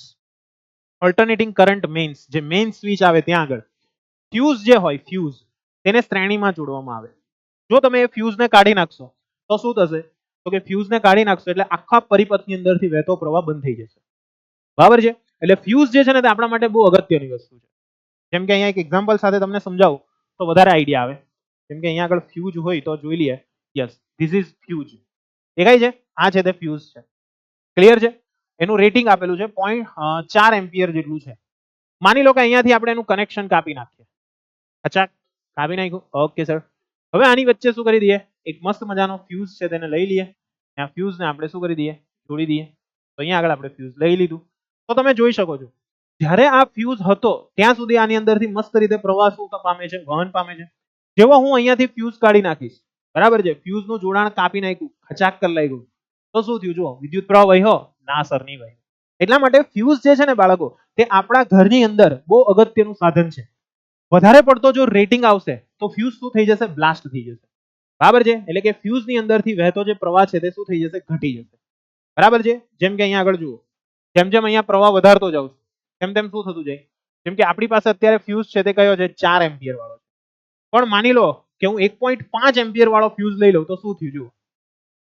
Speaker 1: ઓલ્ટરનેટિંગ કરંટ મેઇન્સ, જે મેઇન સ્વિચ આવે ત્યાં આગળ ફ્યુઝ જે હોય, ફ્યુઝ તેને શ્રેણીમાં જોડવામાં આવે. જો તમે એ ફ્યુઝને કાઢી નાખશો તો શું થશે? તો કે ફ્યુઝને કાઢી નાખશો એટલે આખા પરિપથની અંદરથી વહેતો પ્રવાહ બંધ થઈ જશે. બરાબર છે? એટલે ફ્યુઝ જે છે ને તે આપણા માટે બહુ અગત્યની વસ્તુ છે. જેમ કે અહીંયા એક એક્ઝામ્પલ સાથે તમને સમજાવું તો વધારે આઈડિયા આવે. જેમ કે અહીંયા આગળ ફ્યુઝ હોય તો જોઈ લઈએ. Yes, this is fuse. દેખાય છે? આ છે તે ફ્યુઝ છે. ક્લિયર છે? એનું રેટિંગ આપેલું છે 0.4 એમ્પિયર જેટલું છે. માની લો કે અહીંયાથી આપણે એનું કનેક્શન કાપી નાખીએ. અચ્છા, કાપી નાખ્યું. Okay sir. હવે આની વચ્ચે શું કરી દઈએ? એક મસ્ત મજાનો ફ્યુઝ છે તેને લઈ લઈએ. આ ફ્યુઝને આપણે શું કરી દઈએ? જોડી દઈએ. તો અહીંયા આગળ આપણે ફ્યુઝ લઈ લીધું. તો તમે જોઈ શકો છો જ્યારે આ ફ્યુઝ હતો ત્યાં સુધી આની અંદરથી મસ્ત રીતે પ્રવાહ શું પામે છે? વહન પામે છે. જેવો હું અહીંયાથી ફ્યુઝ કાઢી નાખીશ, બરાબર છે, ફ્યુઝનું જોડાણ કાપી નાખ્યું, ખચાક કરી નાખ્યું, તો શું થયું? જુઓ, વિદ્યુત પ્રવાહ વહ્યો? ના સર, નહીં વહ્યો. એટલા માટે ફ્યુઝ જે છે ને બાળકો, તે આપણા ઘરની અંદર બહુ અગત્યનું સાધન છે. વધારે પડતો જો રેટિંગ આવશે તો ફ્યુઝ શું થઈ જશે? બ્લાસ્ટ થઈ જશે. બરાબર છે? એટલે કે ફ્યુઝની અંદરથી વહેતો જે પ્રવાહ છે તે શું થઈ જશે? ઘટી જશે. બરાબર છે? જેમ કે અહીંયા આગળ જુઓ, જેમ જેમ અહીંયા પ્રવાહ વધારતો જાઉં છું તેમ તેમ શું થતું જાય? જેમ કે આપણી પાસે અત્યારે ફ્યુઝ છે તે કયો છે? 4 એમ્પિયર વાળો. પણ માની લો કે હું 1.5 એમ્પિયર વાળો ફ્યુઝ લઈ લઉં તો શું થયું? જુઓ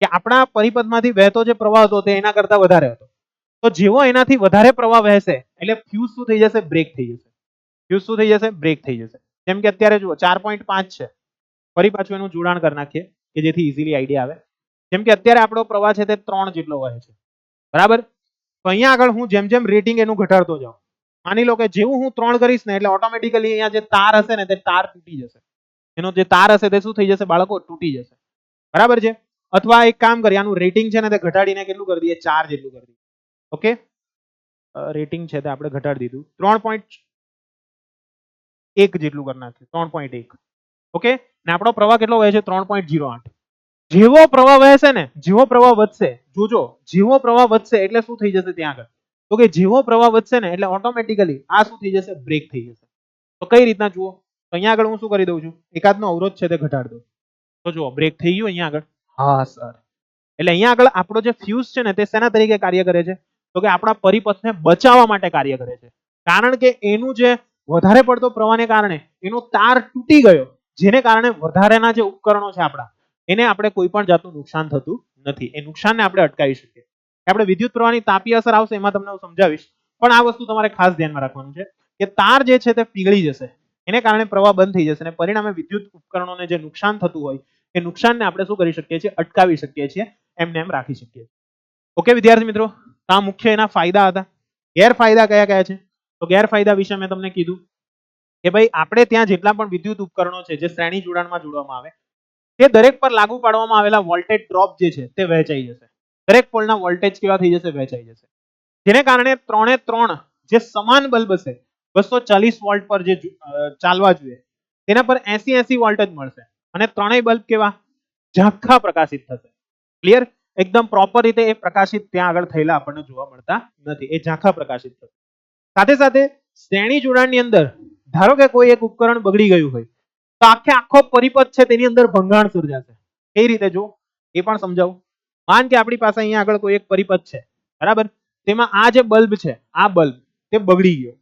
Speaker 1: કે આપણા પરિપથમાંથી વહેતો જે પ્રવાહ હતો તે એના કરતા વધારે હતો. તો જેવો એનાથી વધારે પ્રવાહ વહેશે એટલે ફ્યુઝ શું થઈ જશે? બ્રેક થઈ જશે. ફ્યુઝ શું થઈ જશે? બ્રેક થઈ જશે. જેમ કે અત્યારે જુઓ 4.5 છે. ફરી પાછું એનું જોડાણ કરી નાખીએ કે જેથી ઇઝીલી આઈડિયા આવે. જેમ કે અત્યારે આપણો પ્રવાહ છે તે 3 જેટલો વહે છે. બરાબર? તો અહીંયા આગળ હું જેમ જેમ રેટિંગ એનું ઘટાડતો જાઉં, માની લો કે જેવું હું 3 કરીશ ને એટલે ઓટોમેટિકલી અહીંયા જે તાર હશે ને તે તાર તૂટી જશે. એનો જે તાર હશે તે શું થઈ જશે બાળકો? તૂટી જશે. બરાબર છે? અથવા એક કામ કરીએ, આનું રેટિંગ છે ને તે ઘટાડીને કેટલું કરી દઈએ? 4 જેટલું કરી દઈએ. ઓકે, રેટિંગ છે તે આપણે ઘટાડી દીધું 3.1 જેટલું કરી નાખ્યું. 3.1. ઓકે, ને આપણો પ્રવાહ કેટલો વહે છે? 3.08. જેવો પ્રવાહ વહેશે ને, જેવો પ્રવાહ વધશે, જોજો, જેવો પ્રવાહ વધશે એટલે શું થઈ જશે ત્યાં આગળ? તો કે જેવો પ્રવાહ વધશે ને એટલે ઓટોમેટિકલી આ શું થઈ જશે? બ્રેક થઈ જશે. તો કઈ રીતના જુઓ? તો અહીંયા આગળ હું શું કરી દઉં છું? એકાદનો અવરોધ છે તે ઘટાડી દઉં. તો જુઓ, બ્રેક થઈ ગયું અહીંયા આગળ. હા સર. એટલે અહીંયા આગળ આપણો જે ફ્યુઝ છે ને તે શેના તરીકે કાર્ય કરે છે? તો કે આપણા પરિપથને બચાવવા માટે કાર્ય કરે છે. કારણ કે એનું જે વધારે પડતો પ્રવાહને કારણે એનો તાર તૂટી ગયો, જેને કારણે વધારેના જે ઉપકરણો છે આપણા, એને આપણે કોઈ પણ જાતનું નુકસાન થતું નથી. એ નુકસાનને આપણે અટકાવી શકીએ. આપણે વિદ્યુત પ્રવાહની તાપીય અસર આવશે એમાં તમને હું સમજાવીશ, પણ આ વસ્તુ તમારે ખાસ ધ્યાનમાં રાખવાનું છે કે તાર જે છે તે પીગળી જશે, એને કારણે પ્રવાહ બંધ થઈ જશે અને પરિણામે વિદ્યુત ઉપકરણોને જે નુકસાન થતું હોય એ નુકસાનને આપણે શું કરી શકીએ છીએ? અટકાવી શકીએ છીએ, એમને એમ રાખી શકીએ. ઓકે વિદ્યાર્થી મિત્રો, આ મુખ્ય એના ફાયદા હતા. ગેરફાયદા કયા કયા છે? તો ગેરફાયદા વિશે મેં તમને કીધું કે ભાઈ આપણે ત્યાં જેટલા પણ વિદ્યુત ઉપકરણો છે જે શ્રેણી જોડાણમાં જોડવામાં આવે તે દરેક પર લાગુ પાડવામાં આવેલા વોલ્ટેજ ડ્રોપ જે છે તે વહેંચાઈ જશે. દરેક પોલના વોલ્ટેજ કેવા થઈ જશે? વહેંચાઈ જશે. જેને કારણે 3 જે સમાન બલ્બ હશે 240 વોલ્ટ પર જે ચાલવા જોઈએ તેના પર 80 વોલ્ટ જ મળશે અને ત્રણેય બલ્બ કેવા? ઝાંખા પ્રકાશિત થશે. ક્લિયર? એકદમ પ્રોપર રીતે એ પ્રકાશિત ત્યાં આગળ થયેલા આપણને જોવા મળતા નથી. એ ઝાંખા પ્રકાશિત થશે. સાથે સાથે શ્રેણી જોડાણની અંદર ધારો કે કોઈ એક ઉપકરણ બગડી ગયું હોય તો આખો પરિપથ છે તેની અંદર ભંગાણ સર્જાશે. કઈ રીતે? જો એ પણ સમજાવું. માન કે આપણી પાસે અહીંયા આગળ કોઈ એક પરિપથ છે, બરાબર? તેમાં આ જે બલ્બ છે, આ બલ્બ તે બગડી ગયો.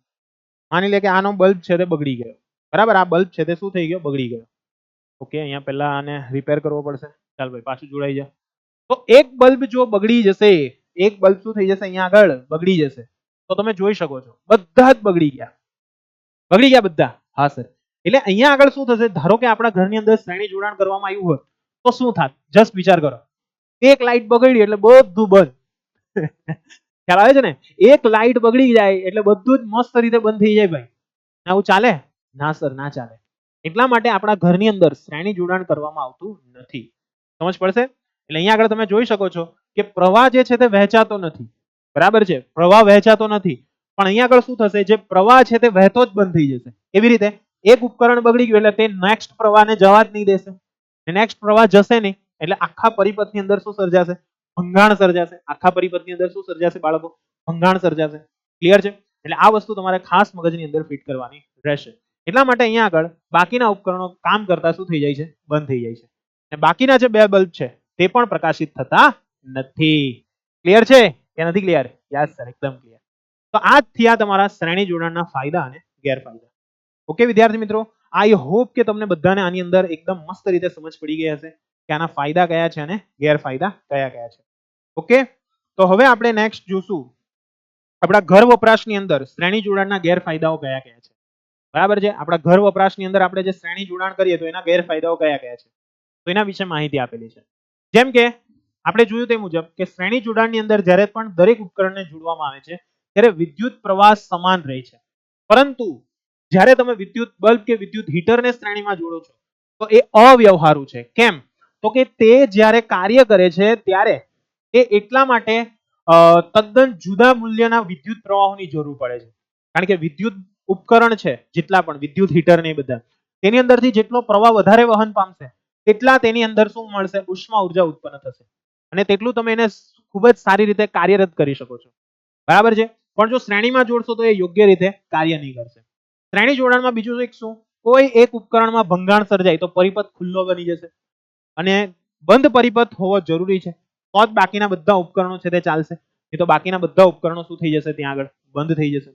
Speaker 1: માની લે કે આનો બલ્બ છે તે બગડી ગયો. બરાબર? આ બલ્બ છે તે શું થઈ ગયો? બગડી ગયો. ઓકે, અહીંયા પહેલા આને રિપેર કરવો પડશે. ચાલ ભાઈ, પાછું જોડાઈ જાય. તો એક બલ્બ જો બગડી જશે, એક બલ્બ શું થઈ જશે? અહીંયા આગળ બગડી જશે. તો તમે જોઈ શકો છો બધા જ બગડી ગયા. બગડી ગયા બધા? હા સર. એટલે અહીંયા આગળ શું થશે? ધારો કે આપણા ઘરની અંદર શ્રેણી જોડાણ કરવામાં આવ્યું હોય તો શું થાત? જસ્ટ વિચાર કરો. એક લાઈટ બગડી એટલે બધું બંધ. ખ્યાલ આવે છે ને? એક લાઈટ બગડી જાય એટલે બધું જ મસ્ત રીતે બંધ થઈ જાય ભાઈ. આવું ચાલે? ના સર, ના ચાલે. એટલા માટે આપણા ઘરની અંદર શ્રેણી જોડાણ કરવામાં આવતું નથી. સમજ પડશે? એટલે અહીંયા આગળ તમે જોઈ શકો છો કે પ્રવાહ જે છે તે વહેંચાતો નથી. બરાબર છે? પ્રવાહ વહેંચાતો નથી. પણ અહીંયા આગળ શું થશે? જે પ્રવાહ છે તે વહેતો જ બંધ થઈ જશે. એવી રીતે એક ઉપકરણ બગડી ગયું એટલે તે નેક્સ્ટ પ્રવાહને જવા જ નહીં દેશે. નેક્સ્ટ પ્રવાહ જશે નહીં એટલે આખા પરિપથની અંદર શું સર્જાશે? ભંગાણ સર્જાશે. આખા પરિપથની અંદર શું સર્જાશે બાળકો? ભંગાણ સર્જાશે. ક્લિયર છે? એટલે આ વસ્તુ તમારે ખાસ મગજની અંદર ફિટ કરવાની રહેશે. એટલા માટે અહીંયા આગળ બાકીના ઉપકરણો કામ કરતા શું થઈ જાય છે? બંધ થઈ જાય છે. અને બાકીના જે બે બલ્બ છે તે પણ પ્રકાશિત થતા નથી. ક્લિયર છે કે નથી ક્લિયર? યસ સર, એકદમ ક્લિયર. તો આ જ થયા તમારા શ્રેણી જોડાણના ફાયદા અને ગેરફાયદા. ઓકે વિદ્યાર્થી મિત્રો, આઈ હોપ કે તમને બધાને આની અંદર એકદમ મસ્ત રીતે સમજ પડી ગઈ હશે કે આના ફાયદા કયા છે અને ગેરફાયદા કયા કયા છે. ઓકે, તો હવે આપણે નેક્સ્ટ જોશું આપણા ઘર વપરાશની અંદર શ્રેણી જોડાણના ગેરફાયદાઓ કયા કયા છે. બરાબર છે? આપણા ઘર વપરાશની અંદર આપણે જે શ્રેણી જોડાણ કરીએ તો એના ગેરફાયદાઓ કયા કયા છે, તો એના વિશે માહિતી આપેલી છે. જેમ કે આપણે જોયું તે મુજબ કે શ્રેણી જોડાણની અંદર જ્યારે પણ દરેક ઉપકરણને જોડવામાં આવે છે ત્યારે વિદ્યુત પ્રવાહ સમાન રહે છે. પરંતુ જ્યારે તમે વિદ્યુત બલ્બ કે વિદ્યુત હીટરને શ્રેણીમાં જોડો છો તો એ અવ્યવહારુ છે. કેમ? તો કે તે જ્યારે કાર્ય કરે છે ત્યારે એ એટલા માટે તદ્દન જુદા મૂલ્યના વિદ્યુત પ્રવાહોની જરૂર પડે છે. કારણ કે વિદ્યુત ઉપકરણ છે જેટલા પણ વિદ્યુત હીટર ને બધા, તેની અંદરથી જેટલો પ્રવાહ વધારે વહન પામશે તેટલા તેની અંદર શું મળશે? ઉષ્મા ઉર્જા ઉત્પન્ન થશે અને તેટલું તમે એને ખૂબ જ સારી રીતે કાર્યરત કરી શકો છો. બરાબર છે? પણ જો શ્રેણીમાં જોડશો તો એ યોગ્ય રીતે કાર્ય નહીં કરશે. શ્રેણી જોડાણમાં બીજું એક શું, કોઈ એક ઉપકરણમાં ભંગાણ સર્જાય તો પરિપથ ખુલ્લો બની જશે અને બંધ પરિપથ હોવો જરૂરી છે, તો જ બાકીના બધા ઉપકરણો છે તે ચાલશે. નહીં તો બાકીના બધા ઉપકરણો શું થઈ જશે? ત્યાં આગળ બંધ થઈ જશે.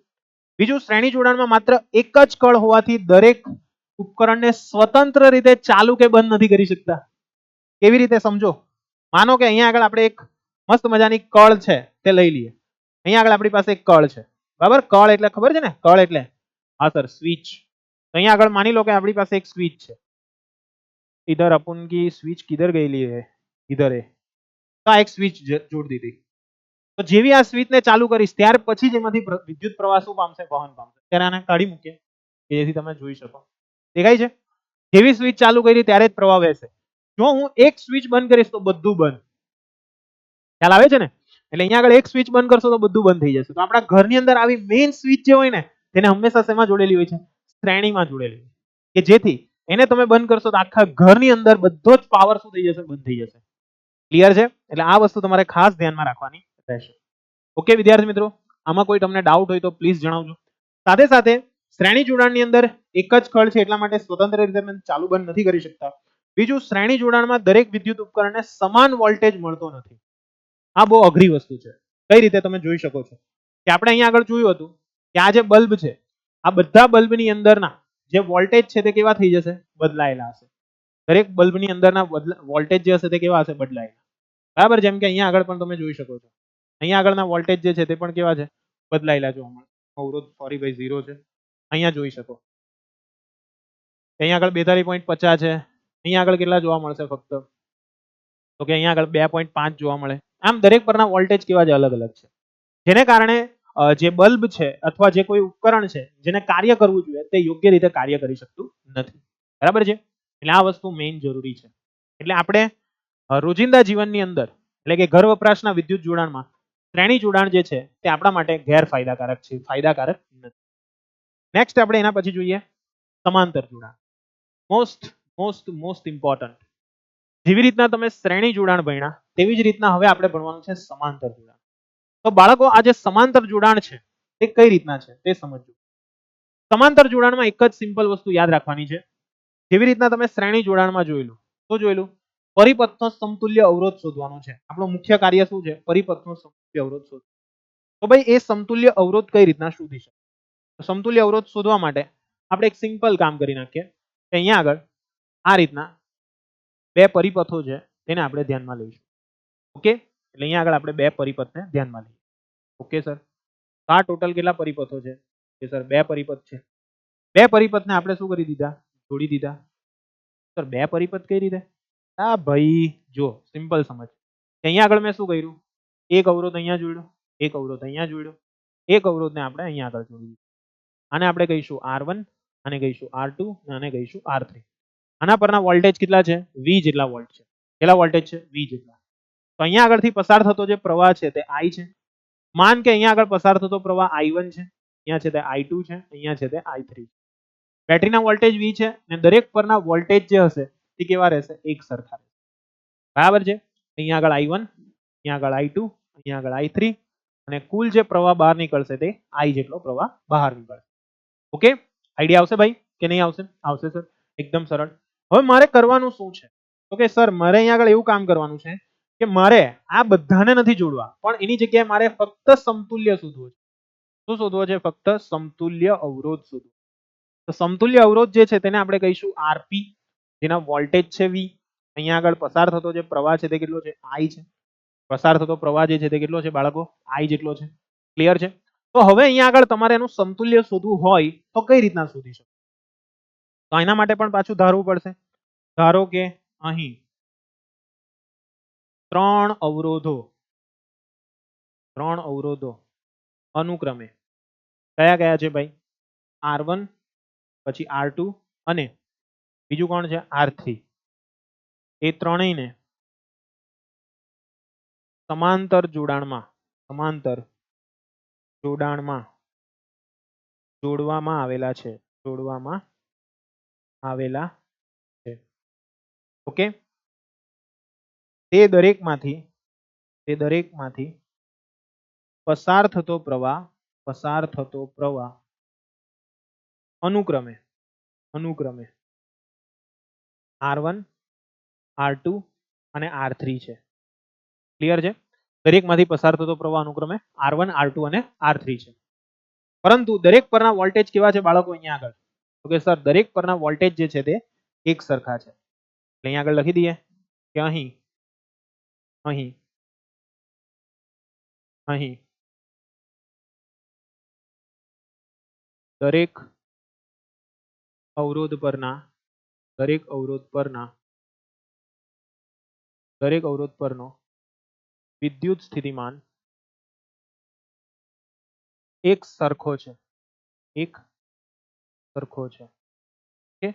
Speaker 1: બીજું, શ્રેણી જોડાણમાં માત્ર એક જ કળ હોવાથી દરેક ઉપકરણને સ્વતંત્ર રીતે ચાલુ કે બંધ નથી કરી શકતા. કેવી રીતે સમજો? માનો કે અહીંયા આગળ આપણે એક મસ્ત મજાની કળ છે તે લઈ લઈએ. અહીંયા આગળ આપણી પાસે એક કળ છે. બરાબર? કળ એટલે ખબર છે ને? કળ એટલે હા સર, સ્વિચ. અહીંયા આગળ માની લો કે આપણી પાસે એક સ્વિચ છે. इधर अपन की स्विच किधर गई है? इधर है. तो આ એક સ્વિચ જોડી દીધી. તો જેવી આ સ્વિચને ચાલુ કરીશ ત્યાર પછી જ એમાંથી વિદ્યુત પ્રવાહ શું પામશે? વહન પામશે. ત્યારે આને કાઢી મૂકીએ કે જેથી તમે જોઈ શકો. દેખાય છે? જેવી સ્વિચ ચાલુ કરી ત્યારે જ પ્રવાહ વહેશે. જો હું એક સ્વિચ બંધ કરીશ તો બધું બંધ. ખ્યાલ આવે છે ને? એટલે અહીંયા આગળ એક સ્વિચ બંધ કરશો તો બધું બંધ થઈ જશે. તો આપણા ઘરની અંદર આવી મેઇન સ્વિચ જે હોય ને તેને હંમેશા શેમાં જોડેલી હોય છે? શ્રેણીમાં જોડેલી હોય કે જેથી એને તમે બંધ કરશો તો આખા ઘરની અંદર બધો જ પાવર શું થઈ જશે? બંધ થઈ જશે. ક્લિયર છે? એટલે આ વસ્તુ તમારે ખાસ ધ્યાનમાં રાખવાની રહેશે. ઓકે વિદ્યાર્થી મિત્રો, આમાં કોઈ તમને ડાઉટ હોય તો પ્લીઝ જણાવજો. સાથે સાથે શ્રેણી જોડાણની અંદર એક જ કળ છે એટલા માટે સ્વતંત્ર રીતે તમે ચાલુ બંધ નથી કરી શકતા. બીજું, શ્રેણી જોડાણમાં દરેક વિદ્યુત ઉપકરણને સમાન વોલ્ટેજ મળતો નથી. આ બહુ અઘરી વસ્તુ છે. કઈ રીતે? તમે જોઈ શકો છો કે આપણે અહીંયા આગળ જોયું હતું કે આ જે બલ્બ છે, આ બધા બલ્બની અંદરના જે વોલ્ટેજ છે તે કેવા થઈ જશે? બદલાયેલા હશે. દરેક બલ્બની અંદરના વોલ્ટેજ જે હશે તે કેવા હશે? બદલાયેલા. બરાબર? જેમ કે અહીંયા આગળ પણ તમે જોઈ શકો છો. અહીંયા આગળના વોલ્ટેજ જે છે તે પણ કેવા છે? બદલાયેલા જોવા મળે. અવરોધ સોરી ભાઈ 0 છે. અહીંયા જોઈ શકો. અહીંયા આગળ 42.50 છે. અહીંયા આગળ કેટલા જોવા મળશે ફક્ત? તો કે અહીંયા આગળ 2.5 જોવા મળે. આમ દરેક પરના વોલ્ટેજ કેવા છે? અલગ અલગ છે. જેને કારણે જે બલ્બ છે અથવા જે કોઈ ઉપકરણ છે જેને કાર્ય કરવું જોઈએ તે યોગ્ય રીતે કાર્ય કરી શકતું નથી. બરાબર છે? એટલે આ વસ્તુ મેઇન જરૂરી છે. એટલે આપણે રોજિંદા જીવનની અંદર એટલે કે ઘર વપરાશના વિદ્યુત જોડાણમાં શ્રેણી જોડાણ જે છે તે આપણા માટે ગેરફાયદાકારક છે, ફાયદાકારક નથી. નેક્સ્ટ આપણે એના પછી જોઈએ સમાંતર જોડાણ. Most important. જેવી રીતના તમે શ્રેણી જોડાણ ભણ્યા તેવી જ રીતના હવે આપણે ભણવાનું છે સમાંતર જોડાણ. તો બાળકો આ જે સમાંતર જોડાણ છે તે કઈ રીતના છે તે સમજજો. સમાંતર જોડાણમાં એક જ સિમ્પલ વસ્તુ યાદ રાખવાની છે. જેવી રીતના તમે શ્રેણી જોડાણમાં જોયેલું, શું જોયેલું? પરિપથનો સમતુલ્ય અવરોધ શોધવાનો છે. આપણું મુખ્ય કાર્ય શું છે? પરિપથનો સમતુલ્ય અવરોધ શોધવાનો. તો ભાઈ એ સમતુલ્ય અવરોધ કઈ રીતના શોધી શકે? તો સમતુલ્ય અવરોધ શોધવા માટે આપણે એક સિમ્પલ કામ કરી નાખીએ કે અહીંયા આગળ આ રીતના બે પરિપથો છે તેને આપણે ધ્યાનમાં લઈશું. ઓકે, એટલે અહીંયા આગળ આપણે બે પરિપથને ધ્યાનમાં લઈએ. ઓકે સર, આ ટોટલ કેટલા પરિપથો છે? કે સર બે પરિપથ છે. બે પરિપથને આપણે શું કરી દીધા? જોડી દીધા. સર બે પરિપથ કઈ રીતે? હા ભાઈ જો સિમ્પલ સમજ. અહીંયા આગળ મેં શું કર્યું? એક અવરોધ અહીંયા જોડ્યો, એક અવરોધ અહીંયા જોડ્યો, એક અવરોધને આપણે અહીંયા આગળ જોડી દીધો. આને આપણે કહીશું R1, આને કહીશું R2 અને આને કહીશું R3. આના પરના વોલ્ટેજ કેટલા છે? V જેટલા વોલ્ટ છે. કેટલા વોલ્ટેજ છે? V જેટલા. તો અહીંયા આગળથી પસાર થતો જે પ્રવાહ છે તે I છે. માન કે અહીંયા આગળ પસાર થતો પ્રવાહ I1 છે, અહીંયા છે તે I2 છે, અહીંયા છે તે I3 છે. બેટરીના વોલ્ટેજ V છે અને દરેક પરના વોલ્ટેજ જે હશે તે કેવા રહેશે? એક સરખા. બરાબર છે? અહીંયા આગળ I1, અહીંયા આગળ I2, અહીંયા આગળ I3 અને કુલ જે પ્રવાહ બહાર નીકળશે તે I જેટલો પ્રવાહ બહાર નીકળશે. ઓકે, આઈડિયા આવશે ભાઈ? કે નહીં આવશે? આવશે સર, એકદમ સરળ. હવે મારે કરવાનું શું છે? તો કે સર મારે અહીંયા આગળ એવું કામ કરવાનું છે કે મારે આ બધાને નથી જોડવા, પણ એની જગ્યાએ મારે ફક્ત સમતુલ્ય શોધવો છે. શું શોધવો છે? ફક્ત સમતુલ્ય અવરોધ શોધવો. તો સમતુલ્ય અવરોધ જે છે તેને આપણે કહીશું આરપી, જેના વોલ્ટેજ છે વી. અહીંયા આગળ પસાર થતો જે પ્રવાહ છે તે કેટલો છે? આઈ છે. પસાર થતો પ્રવાહ જે છે તે કેટલો છે બાળકો? આઈ જેટલો છે. ક્લિયર છે? તો હવે અહીંયા આગળ તમારે એનું સમતુલ્ય શોધવું હોય તો કઈ રીતના શોધી શકો? તો એના માટે પણ પાછું ધારવું પડશે. ધારો કે અહીં 3 અવરોધો અનુક્રમે કયા કયા છે ભાઈ? R1, પછી R2 અને બીજું કોણ છે? R3. એ ત્રણેયને સમાંતર જોડાણમાં જોડવામાં આવેલા છે. ઓકે, તે દરેકમાંથી પસાર થતો પ્રવાહ અનુક્રમે R1, R2 અને R3 છે. ક્લિયર છે? દરેકમાંથી પસાર થતો પ્રવાહ અનુક્રમે R1, R2 અને R3 છે. પરંતુ દરેક પરના વોલ્ટેજ કેવા છે બાળકો? અહીંયા આગળ તો કે સર દરેક પરના વોલ્ટેજ જે છે તે એક સરખા છે. એટલે અહીંયા આગળ લખી દઈએ કે અહીં દરેક અવરોધ પરનો વિદ્યુત સ્થિતિમાન એક સરખો છે. ઓકે,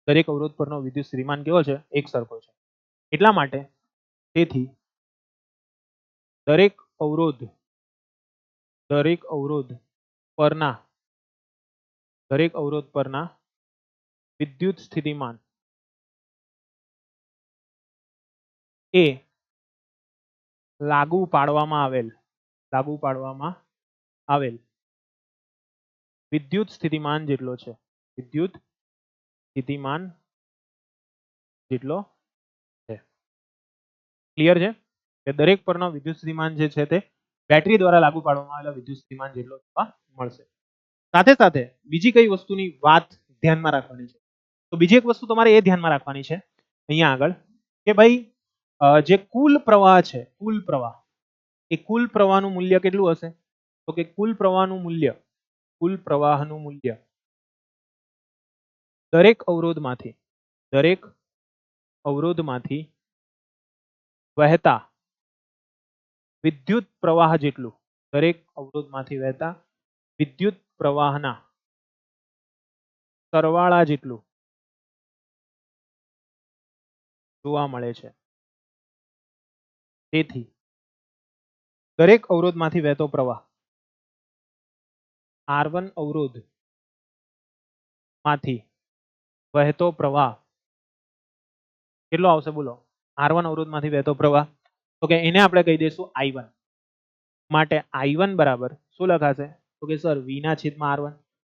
Speaker 1: દરેક અવરોધ પરનો વિદ્યુત સ્થિતિમાન કેવો છે? એક સરખો છે. એટલા માટે તેથી દરેક અવરોધ પરના વિદ્યુત સ્થિતિમાન એ લાગુ પાડવામાં આવેલ વિદ્યુત સ્થિતિમાન જેટલો છે. ક્લિયર છે? કે દરેક પરનો વિદ્યુત સ્થિતિમાન જે છે તે બેટરી દ્વારા લાગુ પાડવામાં આવેલા વિદ્યુત સ્થિતિમાન જેટલો જોવા મળશે. સાથે સાથે બીજી કઈ વસ્તુની વાત ધ્યાનમાં રાખવાની છે? તો બીજી એક વસ્તુ તમારે એ ધ્યાનમાં રાખવાની છે અહીંયા આગળ કે ભાઈ જે કુલ પ્રવાહ છે, એ કુલ પ્રવાહનું મૂલ્ય કેટલું હશે? તો કે કુલ પ્રવાહનું મૂલ્ય દરેક અવરોધમાંથી વહેતા વિદ્યુત પ્રવાહ જેટલું, દરેક અવરોધમાંથી વહેતા વિદ્યુત પ્રવાહના સરવાળા જેટલું જોવા મળે છે. તેથી દરેક અવરોધમાંથી વહેતો પ્રવાહ R1 અવરોધમાંથી વહેતો પ્રવાહ કેટલો આવશે બોલો? R1 અવરોધમાંથી વહેતો પ્રવાહ તો કે એને આપણે કહી દઈશું I1. માટે I1 બરાબર શું લખાશે? તો કે સર V ના છેદમાં R1.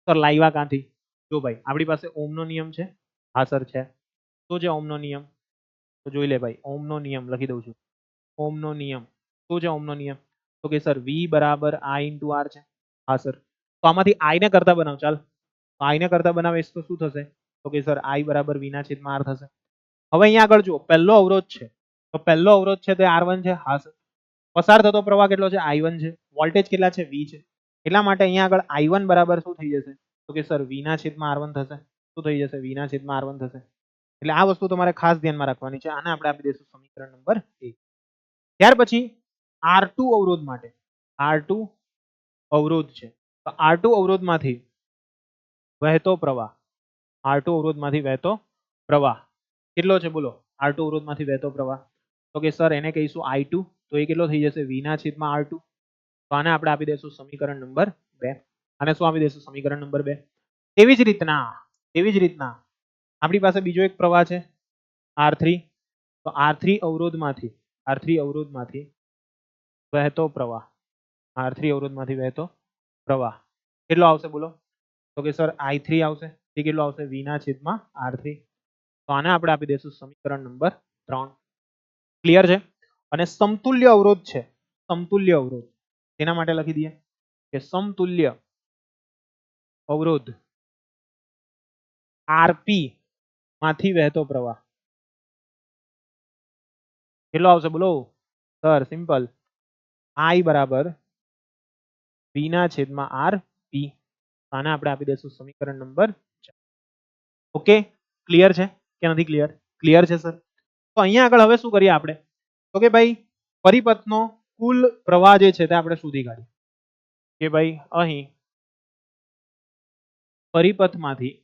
Speaker 1: સર લાવ્યા ક્યાંથી? જો ભાઈ આપણી પાસે ઓમનો નિયમ છે. હા સર છે. શું છે ઓમનો નિયમ? તો જોઈ લે ભાઈ, ઓમનો નિયમ લખી દઉં છું. ઓમનો નિયમ શું છે? ઓમનો નિયમ તો કે સર V બરાબર I into R છે. હા સર, તો આમાંથી I ને કરતા બનાવ. ચાલ, I ને કરતા બનાવીશ તો શું થશે? તો કે સર I બરાબર V ના છેદમાં R થશે. હવે અહીંયા આગળ જુઓ, પહેલો અવરોધ છે તો પહેલો અવરોધ છે તે R1 છે. હા સર, પસાર થતો પ્રવાહ કેટલો છે? I1 છે. વોલ્ટેજ કેટલા છે? V છે. એટલા માટે અહીંયા આગળ I1 બરાબર શું થઈ જશે? તો કે સર V ના છેદમાં R1 થશે. શું થઈ જશે? V ના છેદમાં R1 થશે. એટલે આ વસ્તુ તમારે ખાસ ધ્યાનમાં રાખવાની છે. આને આપણે આપી દઈશું સમીકરણ નંબર 1. ત્યાર પછી R2 અવરોધ માટે, R2 અવરોધ છે તો R2 અવરોધમાંથી વહેતો પ્રવાહ કેટલો છે બોલો? R2 અવરોધમાંથી વહેતો પ્રવાહ તો કે સર એને કહીશું I2. તો એ કેટલો થઈ જશે? V ના છેદમાં R2. તો આને આપણે આપી દઈશું સમીકરણ નંબર 2. આને શું આપી દઈશું? સમીકરણ નંબર 2. તેવી જ રીતના આપણી પાસે બીજો એક પ્રવાહ છે R3. તો R3 અવરોધમાંથી વહેતો પ્રવાહ કેટલો આવશે બોલો? તો કે સર I3 આવશે. એ કેટલો આવશે v ના છેદમાં r3. તો આને આપણે આપી દઈશું સમીકરણ નંબર 3. ક્લિયર છે? અને સમતુલ્ય અવરોધ છે, સમતુલ્ય અવરોધ તેના માટે લખી દઈએ કે સમતુલ્ય અવરોધ rp માંથી વહેતો પ્રવાહ કેટલો આવશે બોલો સર? સિમ્પલ, I બરાબર v ના છેદમાં rp. આને આપણે આપી દઈશું સમીકરણ નંબર 4. ઓકે, ક્લિયર છે કે નથી ક્લિયર? ક્લિયર છે સર. તો અહીંયા આગળ હવે શું કરીએ આપણે, તો કે ભાઈ પરિપથનો કુલ પ્રવાહ જે છે તે આપણે શોધી કાઢીએ કે ભાઈ અહીં પરિપથમાંથી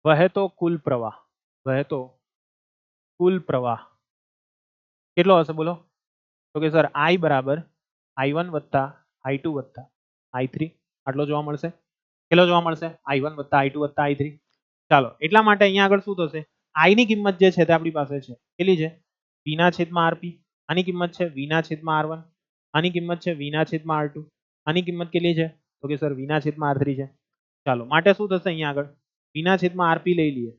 Speaker 1: વહેતો કુલ પ્રવાહ, વહેતો કુલ પ્રવાહ કેટલો હશે બોલો? તો કે સર I બરાબર I1 વત્તા I2 વત્તા I3 આટલો જોવા મળશે. કેટલો જોવા મળશે? I1 વત્તા I2 વત્તા I3. ચાલો, એટલા માટે અહીંયા આગળ શું થશે, I ની કિંમત જે છે તે આપણી પાસે છે કેટલી છે? v ના છેદમાં rp. આની કિંમત છે v ના છેદમાં r1. આની કિંમત છે v ના છેદમાં r2. આની કિંમત કેટલી છે? તો કે સર v ના છેદમાં r3 છે. ચાલો, માટે શું થશે અહીંયા આગળ, v ના છેદમાં rp લઈ લઈએ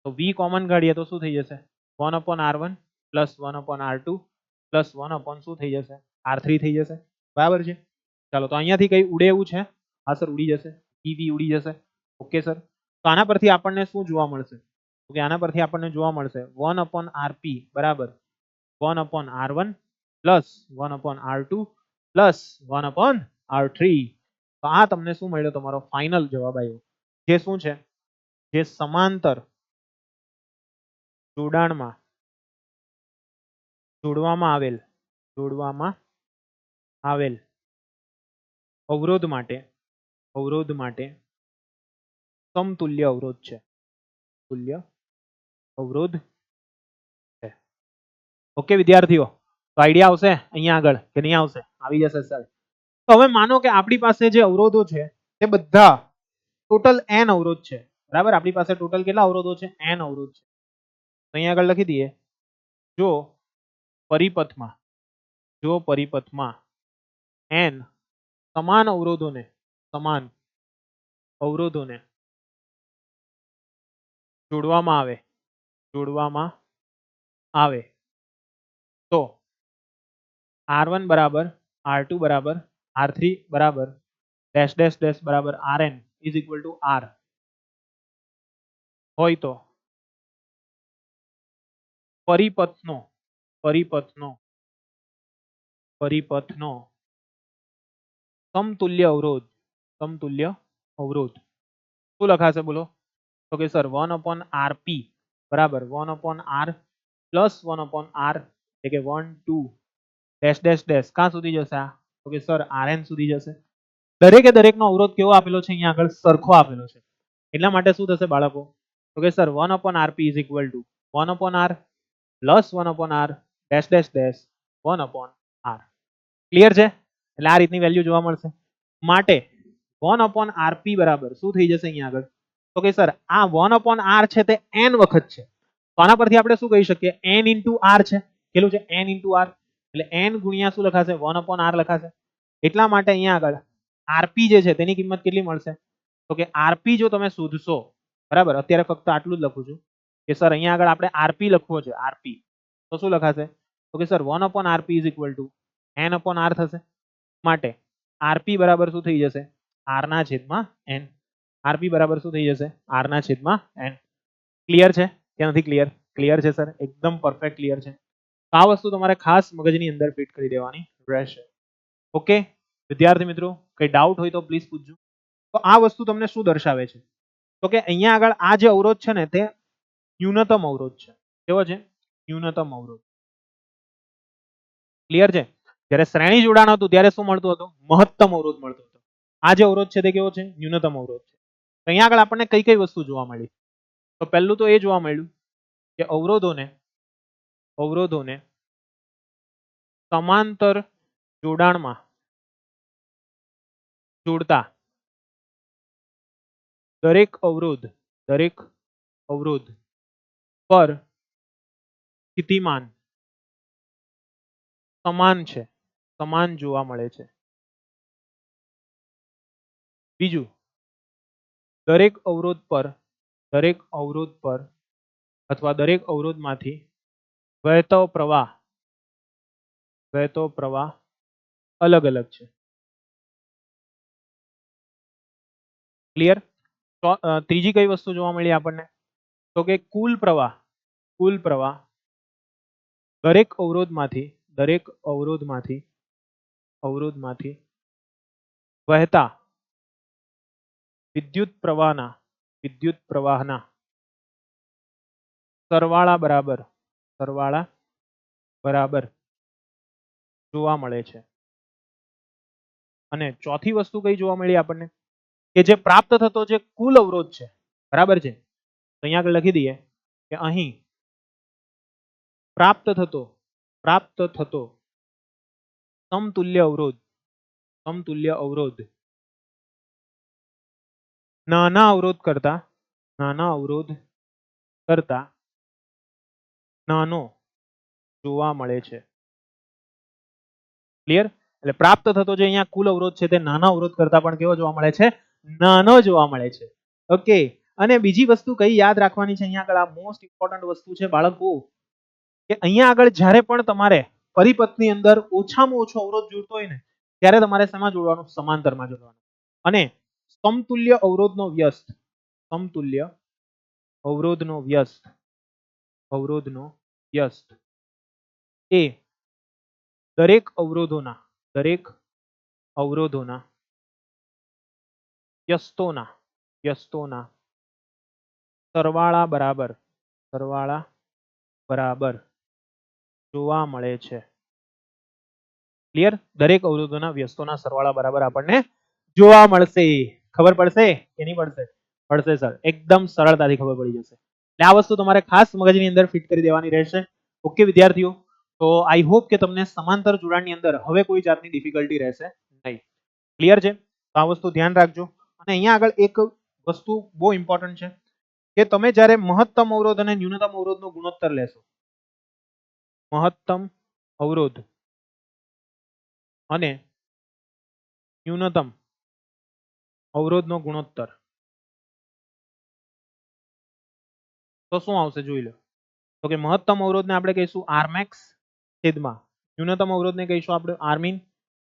Speaker 1: તો v કોમન કાઢીએ તો શું થઈ જશે? 1/r1 પ્લસ 1/r2 પ્લસ 1 શું થઈ જશે? r3 થઈ જશે. બરાબર છે? ચાલો, તો અહીંયાથી કઈ ઉડે એવું છે? હા સર, ઉડી જશે. ev ઉડી જશે. Okay sir. તો આના પરથી આપણને શું જોવા મળશે? તો કે આના પરથી આપણને જોવા મળશે 1/rp બરાબર 1/r1 plus 1/r2 plus 1/r3. તો આ તમને શું મળ્યો? તમારો ફાઇનલ જવાબ આવ્યો, જે શું છે, જે સમાંતર જોડાણમાં જોડવામાં આવેલ અવરોધ માટે સમતુલ્ય અવરોધ છે, તુલ્ય અવરોધ છે. ઓકે વિદ્યાર્થીઓ, તો આઈડિયા આવશે અહીંયા આગળ કે નહીં આવશે? આવી જશે સર. તો હવે માનો કે આપણી પાસે જે અવરોધો છે તે બધા ટોટલ n અવરોધ છે. બરાબર, આપણી પાસે ટોટલ કેટલા અવરોધો છે? n અવરોધ છે. તો અહીંયા આગળ લખી દઈએ, જો પરિપથમાં n સમાન અવરોધોને જોડવામાં આવે તો r1 બરાબર r2 બરાબર r3 બરાબર ડેશ ડેશ ડેશ બરાબર rn is equal to r હોય તો પરિપથનો સમતુલ્ય અવરોધ શું લખાશે બોલો? તો કે સર 1/rp બરાબર 1/r પ્લસ 1/r એટલે કે 1 2 ડેશ ડેશ ડેશ ક્યાં સુધી જશે આ? તો કે સર rn સુધી જશે. દરેકે દરેકનો અવરોધ કેવો આપેલો છે? અહીંયા આગળ સરખો આપેલો છે. એટલા માટે શું થશે બાળકો? તો કે sir 1/rp is equal to 1/r plus 1/r dash dash dash 1/r. Clear છે? એટલે આ રીતની વેલ્યુ જોવા મળશે. માટે 1/rp બરાબર શું થઈ જશે અહીંયા આગળ? તો કે સર આ 1/r છે તે n વખત છે. તો આના પરથી આપણે શું કહી શકીએ? n into r છે. કેટલું છે? n into r. એટલે n ગુણ્યા શું લખાશે? 1/r લખાશે. એટલા માટે અહીંયા આગળ rp જે છે તેની કિંમત કેટલી મળશે? તો કે rp જો તમે શોધશો, બરાબર, અત્યારે ફક્ત આટલું જ લખું છું કે સર અહીંયા આગળ આપણે rp લખવો છે, rp તો શું લખાશે? તો કે sir 1/rp is equal to n/r થશે. માટે rp બરાબર શું થઈ જશે? r ના છેદમાં n. rp બરાબર શું થઈ જશે? r ના છેદમાં n. ક્લિયર છે કે નથી ક્લિયર? ક્લિયર છે સર, એકદમ પરફેક્ટ ક્લિયર છે. આ વસ્તુ તમારે ખાસ મગજની અંદર ફિટ કરી દેવાની રહેશે. ઓકે વિદ્યાર્થી મિત્રો, કઈ ડાઉટ હોય તો પ્લીઝ પૂછજો. તો આ વસ્તુ તમને શું દર્શાવે છે? તો કે અહીંયા આગળ આ જે અવરોધ છે ને તે ન્યૂનતમ અવરોધ છે. કેવો છે? ન્યૂનતમ અવરોધ. ક્લિયર છે? જ્યારે શ્રેણી જોડાણ હતું ત્યારે શું મળતું હતું? મહત્તમ અવરોધ મળતો હતો. આ જે અવરોધ છે તે કેવો છે? ન્યૂનતમ અવરોધ છે. તો અહીંયા આગળ આપણને કઈ કઈ વસ્તુ જોવા મળી? તો પહેલું તો એ જોવા મળ્યું કે અવરોધોને સમાંતર જોડાણમાં જોડતા દરેક અવરોધ પર સ્થિતિમાન સમાન જોવા મળે છે. બીજું દરેક અવરોધ પર અથવા દરેક અવરોધમાંથી વહેતો પ્રવાહ અલગ અલગ છે. ક્લિયર? ત્રીજી કઈ વસ્તુ જોવા મળી આપણને? તો કે કુલ પ્રવાહ દરેક અવરોધમાંથી વહેતા વિદ્યુત પ્રવાહના સરવાળા બરાબર જોવા મળે છે. અને ચોથી વસ્તુ કઈ જોવા મળી આપણને? કે જે પ્રાપ્ત થતો જે કુલ અવરોધ છે, બરાબર છે, તો અહીંયા આગળ લખી દઈએ કે અહીં પ્રાપ્ત થતો સમતુલ્ય અવરોધ નાના અવરોધ કરતા નાનો જોવા મળે છે. ક્લિયર? એટલે પ્રાપ્ત થતો જે અહીંયા કુલ અવરોધ છે તે નાના અવરોધ કરતા પણ કેવો જોવા મળે છે? નાનો જોવા મળે છે. ઓકે. અને બીજી વસ્તુ કઈ યાદ રાખવાની છે અહીંયા આગળ? આ મોસ્ટ ઇમ્પોર્ટન્ટ વસ્તુ છે બાળકો, કે અહીંયા આગળ જ્યારે પણ તમારે પરિપથની અંદર ઓછામાં ઓછો અવરોધ જોડતો હોય ને, ત્યારે તમારે શેમાં જોડવાનું? સમાંતરમાં જોડવાનું. અને સમતુલ્ય અવરોધનો વ્યસ્ત એ દરેક અવરોધોના વ્યસ્તોના સરવાળા બરાબર જોવા મળે છે. ક્લિયર? દરેક અવરોધોના વ્યસ્તોના સરવાળા બરાબર આપણને જોવા મળશે. ખબર પડશે કે નહીં પડશે? પડશે સર, એકદમ સરળતાથી ખબર પડી જશે. એટલે આ વસ્તુ તમારે ખાસ મગજની અંદર ફિટ કરી દેવાની રહેશે. ઓકે વિદ્યાર્થીઓ, તો આઈ હોપ કે તમને સમાંતર જોડાણની અંદર હવે કોઈ જાતની ડિફિકલ્ટી રહેશે નહીં. ક્લિયર છે? તો આ વસ્તુ ધ્યાન રાખજો. અને અહીંયા આગળ એક વસ્તુ બહુ ઇમ્પોર્ટન્ટ છે કે તમે જ્યારે મહત્તમ અવરોધ અને ન્યૂનતમ અવરોધનો ગુણોત્તર લેશો, મહત્તમ અવરોધ અને ન્યૂનતમ અવરોધનો ગુણોત્તર, તો શું આવશે જોઈ લો. તો કે મહત્તમ અવરોધને આપણે કહીશું R max છેદમાં ન્યૂનતમ અવરોધને કહીશું આપણે R min.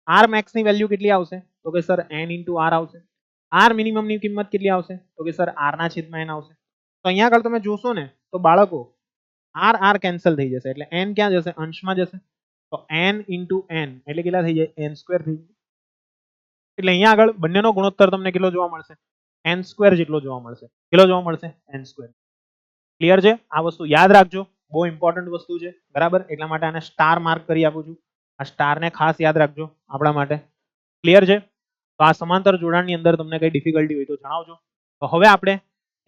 Speaker 1: R max ની વેલ્યુ કેટલી આવશે? તો કે સર n * R આવશે. R minimum ની કિંમત કેટલી આવશે? તો કે સર R ના છેદમાં n આવશે. તો અહીંયા આગળ તમે જોશો ને તો બાળકો R કેન્સલ થઈ જશે, એટલે n ક્યાં જશે? અંશમાં જશે. તો n * n એટલે કેટલા થઈ જાય? n² થઈ જાય. એટલે અહીંયા આગળ બંનેનો ગુણોત્તર તમને કેટલો જોવા મળશે? n² જેટલો જોવા મળશે. કેટલો જોવા મળશે? n². ક્લિયર છે? આ વસ્તુ યાદ રાખજો, બહુ ઇમ્પોર્ટન્ટ વસ્તુ છે, બરાબર? એટલા માટે આને સ્ટાર માર્ક કરી આપું છું. આ સ્ટારને ખાસ યાદ રાખજો આપણા માટે. ક્લિયર છે? તો આ સમાંતર જોડાણની અંદર તમને કઈ ડિફિકલ્ટી હોય તો જણાવજો. તો હવે આપણે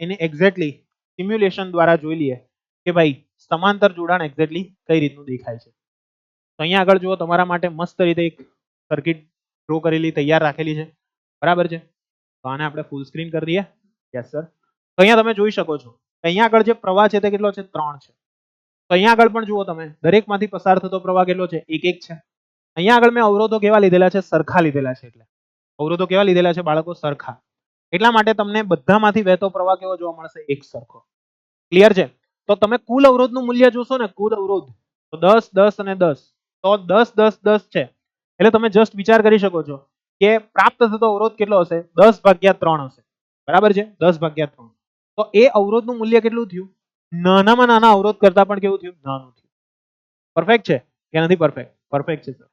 Speaker 1: એને એક્ઝેક્ટલી સિમ્યુલેશન દ્વારા જોઈ લઈએ કે ભાઈ સમાંતર જોડાણ એક્ઝેક્ટલી કઈ રીતનું દેખાય છે. તો અહીંયા આગળ જુઓ, તમારા માટે મસ્ત રીતે એક સર્કિટ ડ્રો કરેલી તૈયાર રાખેલી છે, બરાબર છે? તો આને આપણે ફૂલ સ્ક્રીન કરી દઈએ. Yes sir. તો અહીંયા તમે જોઈ શકો છો અહીંયા આગળ જે પ્રવાહ છે તે કેટલો છે? 3 છે. તો અહીંયા આગળ પણ જુઓ તમે, દરેકમાંથી પસાર થતો પ્રવાહ કેટલો છે? 1 છે. અહીંયા આગળ મેં અવરોધો કેવા લીધેલા છે? સરખા લીધેલા છે. એટલે અવરોધો કેવા લીધેલા છે બાળકો? સરખા. એટલા માટે તમને બધામાંથી વહેતો પ્રવાહ કેવો જોવા મળશે? એક સરખો. ક્લિયર છે? તો તમે કુલ અવરોધનું મૂલ્ય જોશો ને, કુલ અવરોધ, તો 10 10 અને 10, તો 10 10 10 છે. એટલે તમે જસ્ટ વિચાર કરી શકો છો કે પ્રાપ્ત થતો અવરોધ કેટલો હશે? 10/3 હશે, બરાબર છે? 10/3. તો એ અવરોધનું મૂલ્ય કેટલું થયું? નાનામાં નાના અવરોધ કરતા પણ કેવું થયું? નાનું થયું. પરફેક્ટ છે કે નથી પરફેક્ટ? પરફેક્ટ છે સર.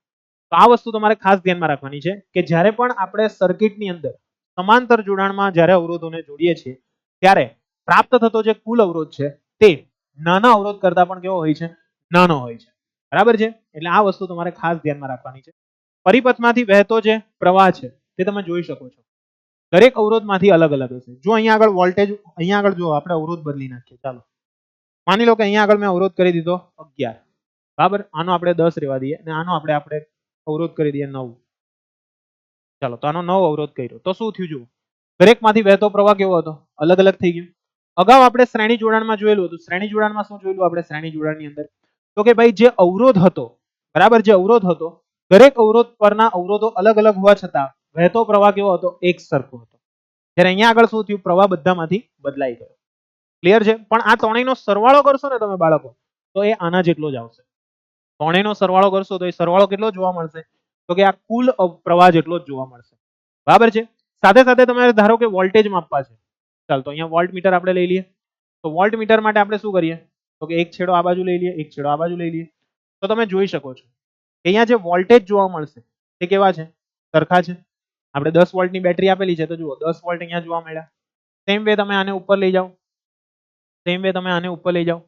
Speaker 1: તો આ વસ્તુ તમારે ખાસ ધ્યાનમાં રાખવાની છે કે જ્યારે પણ આપણે સર્કિટની અંદર સમાંતર જોડાણમાં જ્યારે અવરોધોને જોડીએ છીએ ત્યારે પ્રાપ્ત થતો જે કુલ અવરોધ છે તે નાના અવરોધ કરતા પણ કેવો હોય છે? નાનો હોય છે, બરાબર છે? એટલે આ વસ્તુ તમારે ખાસ ધ્યાનમાં રાખવાની છે. પરિપથમાંથી વહેતો જે પ્રવાહ છે તે તમે જોઈ શકો છો દરેક અવરોધમાંથી અલગ અલગ હશે. જો અહીંયા આગળ વોલ્ટેજ, અહીંયા આગળ જો આપણે અવરોધ બદલી નાખીએ, ચાલો માની લો કે અહીંયા આગળ મેં અવરોધ કરી દીધો 11, બરાબર? આનો આપણે 10 રહેવા દઈએ અને આનો આપણે અવરોધ કરી દઈએ 9. ચાલો, તો આનો 9 અવરોધ કર્યો તો શું થયું? જુઓ, દરેકમાંથી વહેતો પ્રવાહ કેવો હતો? અલગ અલગ થઈ ગયો. અગાઉ આપણે શ્રેણી જોડાણમાં જોયેલું હતું. શ્રેણી જોડાણમાં શું જોયેલું આપણે? શ્રેણી જોડાણની અંદર તો કે ભાઈ જે અવરોધ હતો, બરાબર, જે અવરોધ હતો, દરેક અવરોધ પરના અવરોધો અલગ અલગ હોવા છતાં વહેતો પ્રવાહ કેવો હતો? એક સરખો હતો. જ્યારે અહીંયા આગળ શું થયું, પ્રવાહ બધામાંથી બદલાઈ ગયો. ક્લિયર છે? પણ આ ત્રણેયનો સરવાળો કરશો ને તમે બાળકો, તો એ આના જેટલો જ આવશે. ત્રણેયનો સરવાળો કરશો તો એ સરવાળો કેટલો જોવા મળશે? તો કે આ કુલ પ્રવાહ જેટલો જ જોવા મળશે. બરાબર છે? સાથે સાથે તમારે ધારો કે વોલ્ટેજ માપવા છે. ચાલ તો અહીંયા વોલ્ટ મીટર આપણે લઈ લઈએ. તો વોલ્ટ મીટર માટે આપણે શું કરીએ? તો કે એક છેડો આ બાજુ લઈ લઈએ, એક છેડો આ બાજુ લઈ લઈએ. તો તમે જોઈ શકો છો કે અહીંયા જે વોલ્ટેજ જોવા મળશે તે કેવા છે? સરખા છે. આપણે 10 વોલ્ટની બેટરી આપેલી છે તો જુઓ 10 વોલ્ટ અહીંયા જોવા મળ્યા. સેમ વે તમે આને ઉપર લઈ જાઓ, સેમ વે તમે આને ઉપર લઈ જાઓ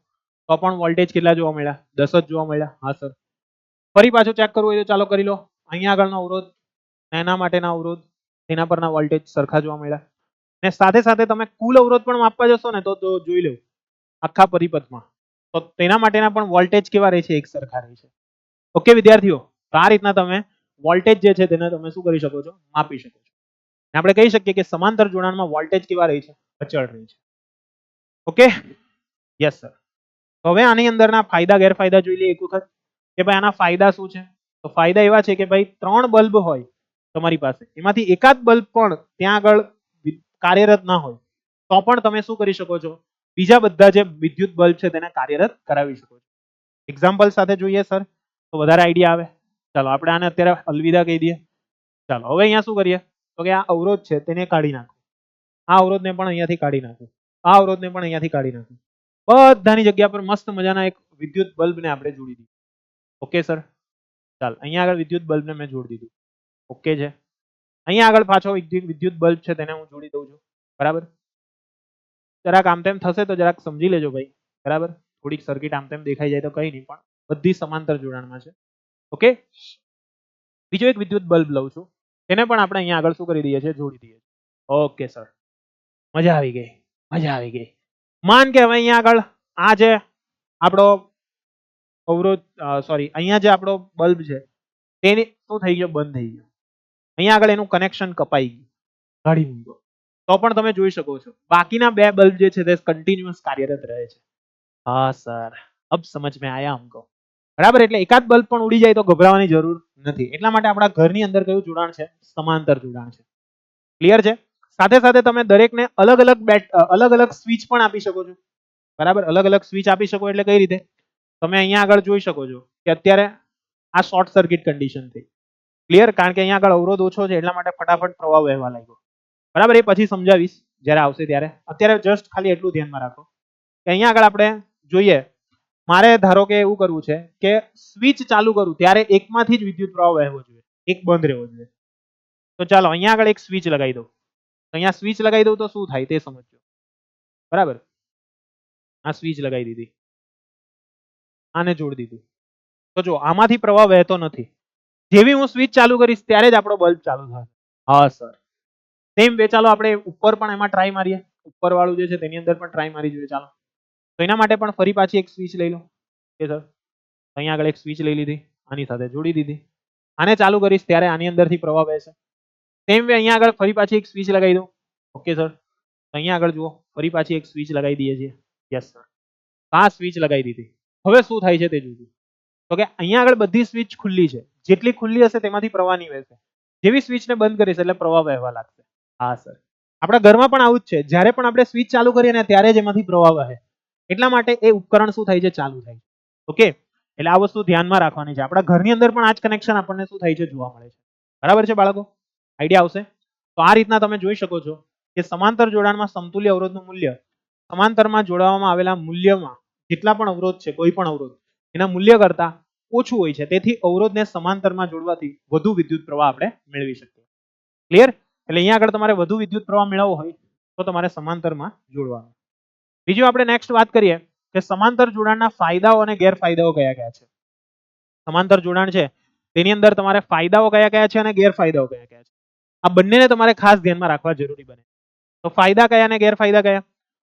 Speaker 1: તો પણ વોલ્ટેજ કેટલા જોવા મળ્યા? 10 જ જોવા મળ્યા. હા સર. ફરી પાછું ચેક કરવું હોય તો ચાલો કરી લો. અહીંયા આગળનો અવરોધ, એના માટેના અવરોધ, તેના પરના વોલ્ટેજ સરખા જોવા મળ્યા. ને સાથે સાથે તમે કુલ અવરોધ પણ માપવા જશો ને તો જોઈ લો આખા પરિપથમાં, તો તેના માટેના પણ વોલ્ટેજ કેવા રહે છે? એક સરખા રહે છે. ઓકે વિદ્યાર્થીઓ, તો આ રીતના તમે વોલ્ટેજ જે છે તેને તમે શું કરી શકો છો? માપી શકો છો. આપણે કહી શકીએ કે સમાંતર જોડાણમાં વોલ્ટેજ કેવા રહે છે? અચળ રહે છે. Okay, yes sir. હવે આની અંદરના ફાયદા ગેરફાયદા જોઈ લઈએ એક વખત કે ભાઈ આના ફાયદા શું છે. તો ફાયદા એવા છે કે ભાઈ 3 બલ્બ હોય તમારી પાસે, એમાંથી એકાદ બલ્બ પણ ત્યાં આગળ કાર્યરત ના હોય તો પણ તમે શું કરી શકો છો? બીજા બધા જે વિદ્યુત બલ્બ છે તેને કાર્યરત કરાવી શકો છો. એક્ઝામ્પલ સાથે જોઈએ સર તો વધારે આઈડિયા આવે. ચાલો આપણે આને અત્યારે અલવિદા કહી દઈએ. ચાલો હવે અહીંયા શું કરીએ? તો કે આ અવરોધ છે તેને કાઢી નાખો, આ અવરોધને પણ અહીંયાથી કાઢી નાખો, આ અવરોધને પણ અહીંયાથી કાઢી નાખો. બધાની જગ્યા પર મસ્ત મજાના એક વિદ્યુત બલ્બને આપણે જોડી દીધું. Okay sir. ચાલ અહીંયા આગળ વિદ્યુત બલ્બને મેં જોડી દીધું. ઓકે છે. અહીંયા આગળ પાછો વિદ્યુત બલ્બ છે તેને હું જોડી દઉં છું. બરાબર. જરાક આમ તેમ થશે તો જરાક સમજી લેજો ભાઈ. બરાબર. થોડીક સર્કિટ આમ તેમ દેખાઈ જાય તો કંઈ નહીં, પણ બધી સમાંતર જોડાણમાં છે. ઓકે. બીજો એક વિદ્યુત બલ્બ લઉં છું, તેને પણ આપણે અહીંયા આગળ શું કરી દઈએ છીએ? જોડી દઈએ. Okay sir. મજા આવી ગઈ, મજા આવી ગઈ. માન કે હવે અહીંયા આગળ આ જે આપણો અવરોધ, સોરી, અહીંયા જે આપણો બલ્બ છે તેની શું થઈ ગયો? બંધ થઈ ગયો. અહીંયા આગળ એનું કનેક્શન કપાઈ ગયું, કાઢી મૂકો. તો પણ તમે જોઈ શકો છો બાકીના 2 બલ્બ જે છે તે કન્ટિન્યુઅસ કાર્યરત રહે છે. હા સર, અબ સમજ में आया हमको. બરાબર. એટલે એકાદ બલ્બ પણ ઉડી જાય તો ગભરાવાની જરૂર નથી. એટલા માટે આપણા ઘરની અંદર કયું જોડાણ છે? સમાંતર જોડાણ છે. ક્લિયર છે? સાથે સાથે તમે દરેકને અલગ અલગ સ્વિચ પણ આપી શકો છો. બરાબર. અલગ અલગ સ્વિચ આપી શકો એટલે કઈ રીતે? તમે અહીંયા આગળ જોઈ શકો છો કે અત્યારે આ શોર્ટ સર્કિટ કન્ડિશન થઈ. ક્લિયર? કારણ કે અહીંયા આગળ અવરોધ ઓછો છે એટલા માટે ફટાફટ પ્રવાહ વહેવા લાગ્યો. બરાબર. એ પછી સમજાવીશ જ્યારે આવશે ત્યારે. અત્યારે જસ્ટ ખાલી એટલું ધ્યાનમાં રાખો કે અહીંયા આગળ આપણે જોઈએ, મારે ધારો કે એવું કરવું છે કે સ્વિચ ચાલુ કરું ત્યારે એકમાંથી જ વિદ્યુત પ્રવાહ વહેવો જોઈએ, એક બંધ રહેવો જોઈએ. તો ચાલો અહીંયા આગળ એક સ્વિચ લગાવી દઉં. અહીંયા સ્વિચ લગાવી દઉં તો શું થાય તે સમજો. બરાબર. આ સ્વિચ લગાવી દીધી, આને જોડી દીધું. તો જો આમાંથી પ્રવાહ વહેતો નથી. જેવી હું સ્વિચ ચાલુ કરીશ ત્યારે જ આપણો બલ્બ ચાલુ થશે. હા સર. સેમ વે ચાલો આપણે ઉપર પણ એમાં ટ્રાય મારીએ. ઉપર વાળું જે છે તેની અંદર પણ ટ્રાય મારી જોઈએ. ચાલો તો એના માટે પણ ફરી પાછી એક સ્વિચ લઈ લો. Okay sir. અહીંયા આગળ એક સ્વિચ લઈ લીધી, આની સાથે જોડી દીધી. આને ચાલુ કરીશ ત્યારે આની અંદરથી પ્રવાહ વહેશે. સેમ વે અહીંયા આગળ ફરી પાછી એક સ્વિચ લગાવી દઉં. Okay sir. અહીંયા આગળ જુઓ ફરી પાછી એક સ્વિચ લગાવી દઈએ છીએ. Yes sir. આ સ્વિચ લગાવી દીધી. હવે શું થાય છે તે જોજો. તો કે અહીંયા આગળ બધી સ્વિચ ખુલ્લી છે. જેટલી ખુલ્લી હશે તેમાંથી પ્રવાહ નહીં વહેશે. જેવી સ્વિચને બંધ કરીશ એટલે પ્રવાહ વહેવા લાગશે. હા સર. આપણા ઘરમાં પણ આવું જ છે. જ્યારે પણ આપણે સ્વિચ ચાલુ કરીએ ને ત્યારે જ એમાંથી પ્રવાહ વહે. એટલા માટે એ ઉપકરણ શું થાય છે? ચાલુ થાય છે. ઓકે. એટલે આ વસ્તુ ધ્યાનમાં રાખવાની છે. આપણા ઘરની અંદર પણ આ જ કનેક્શન આપણને શું થાય છે? જોવા મળે છે. બરાબર છે બાળકો? આઈડિયા આવશે? તો આ રીતના તમે જોઈ શકો છો કે સમાંતર જોડાણમાં સમતુલ્ય અવરોધનું મૂલ્ય સમાંતરમાં જોડાવામાં આવેલા મૂલ્યમાં જેટલા પણ અવરોધ છે, કોઈ પણ અવરોધ, એના મૂલ્ય કરતા ઓછું હોય છે. તેથી અવરોધને સમાંતરમાં જોડવાથી વધુ વિદ્યુત પ્રવાહ આપણે મેળવી શકીએ. ક્લિયર? એટલે અહીંયા આગળ તમારે વધુ વિદ્યુત પ્રવાહ મેળવવો હોય તો તમારે સમાંતરમાં જોડવાનું. બીજું આપણે નેક્સ્ટ વાત કરીએ કે સમાંતર જોડાણના ફાયદાઓ અને ગેરફાયદાઓ કયા કયા છે. સમાંતર જોડાણ છે તેની અંદર તમારે ફાયદાઓ કયા કયા છે અને ગેરફાયદાઓ કયા કયા છે, આ બંનેને તમારે ખાસ ધ્યાનમાં રાખવા જરૂરી બને. તો ફાયદા કયા અને ગેરફાયદા કયા?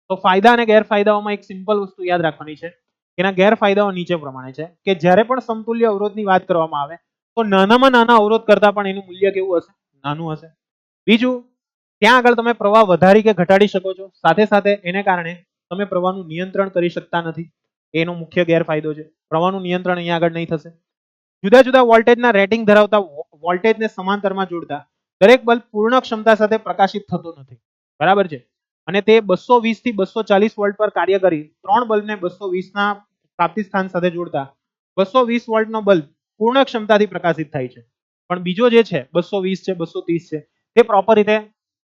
Speaker 1: તો ફાયદા અને ગેરફાયદાઓમાં એક સિમ્પલ વસ્તુ યાદ રાખવાની છે. એના ગેરફાયદાઓ નીચે પ્રમાણે છે કે જ્યારે પણ સમતુલ્ય અવરોધની વાત કરવામાં આવે તો નાનામાં નાના અવરોધ કરતા પણ એનું મૂલ્ય કેવું હશે? નાનું હશે. બીજું, ત્યાં આગળ તમે પ્રવાહ વધારી કે ઘટાડી શકો છો. સાથે સાથે એને કારણે તમે પ્રવાહનું નિયંત્રણ કરી શકતા નથી. એનો મુખ્ય ગેરફાયદો છે. પ્રવાહનું નિયંત્રણ અહીંયા આગળ નહીં થશે. જુદા જુદા વોલ્ટેજના રેટિંગ ધરાવતા વોલ્ટેજને સમાંતરમાં જોડતા દરેક બલ્બ પૂર્ણ ક્ષમતા સાથે પ્રકાશિત થતો નથી. બરાબર છે, અને તે 220 થી 240 વોલ્ટ પર કાર્ય કરી 3 બલ્બને 220 ના પ્રાપ્તિ સ્થાન સાથે જોડતા 220 વોલ્ટનો બલ્બ પૂર્ણ ક્ષમતાથી પ્રકાશિત થાય છે, પણ બીજો જે છે 220 છે 230 છે તે પ્રોપર રીતે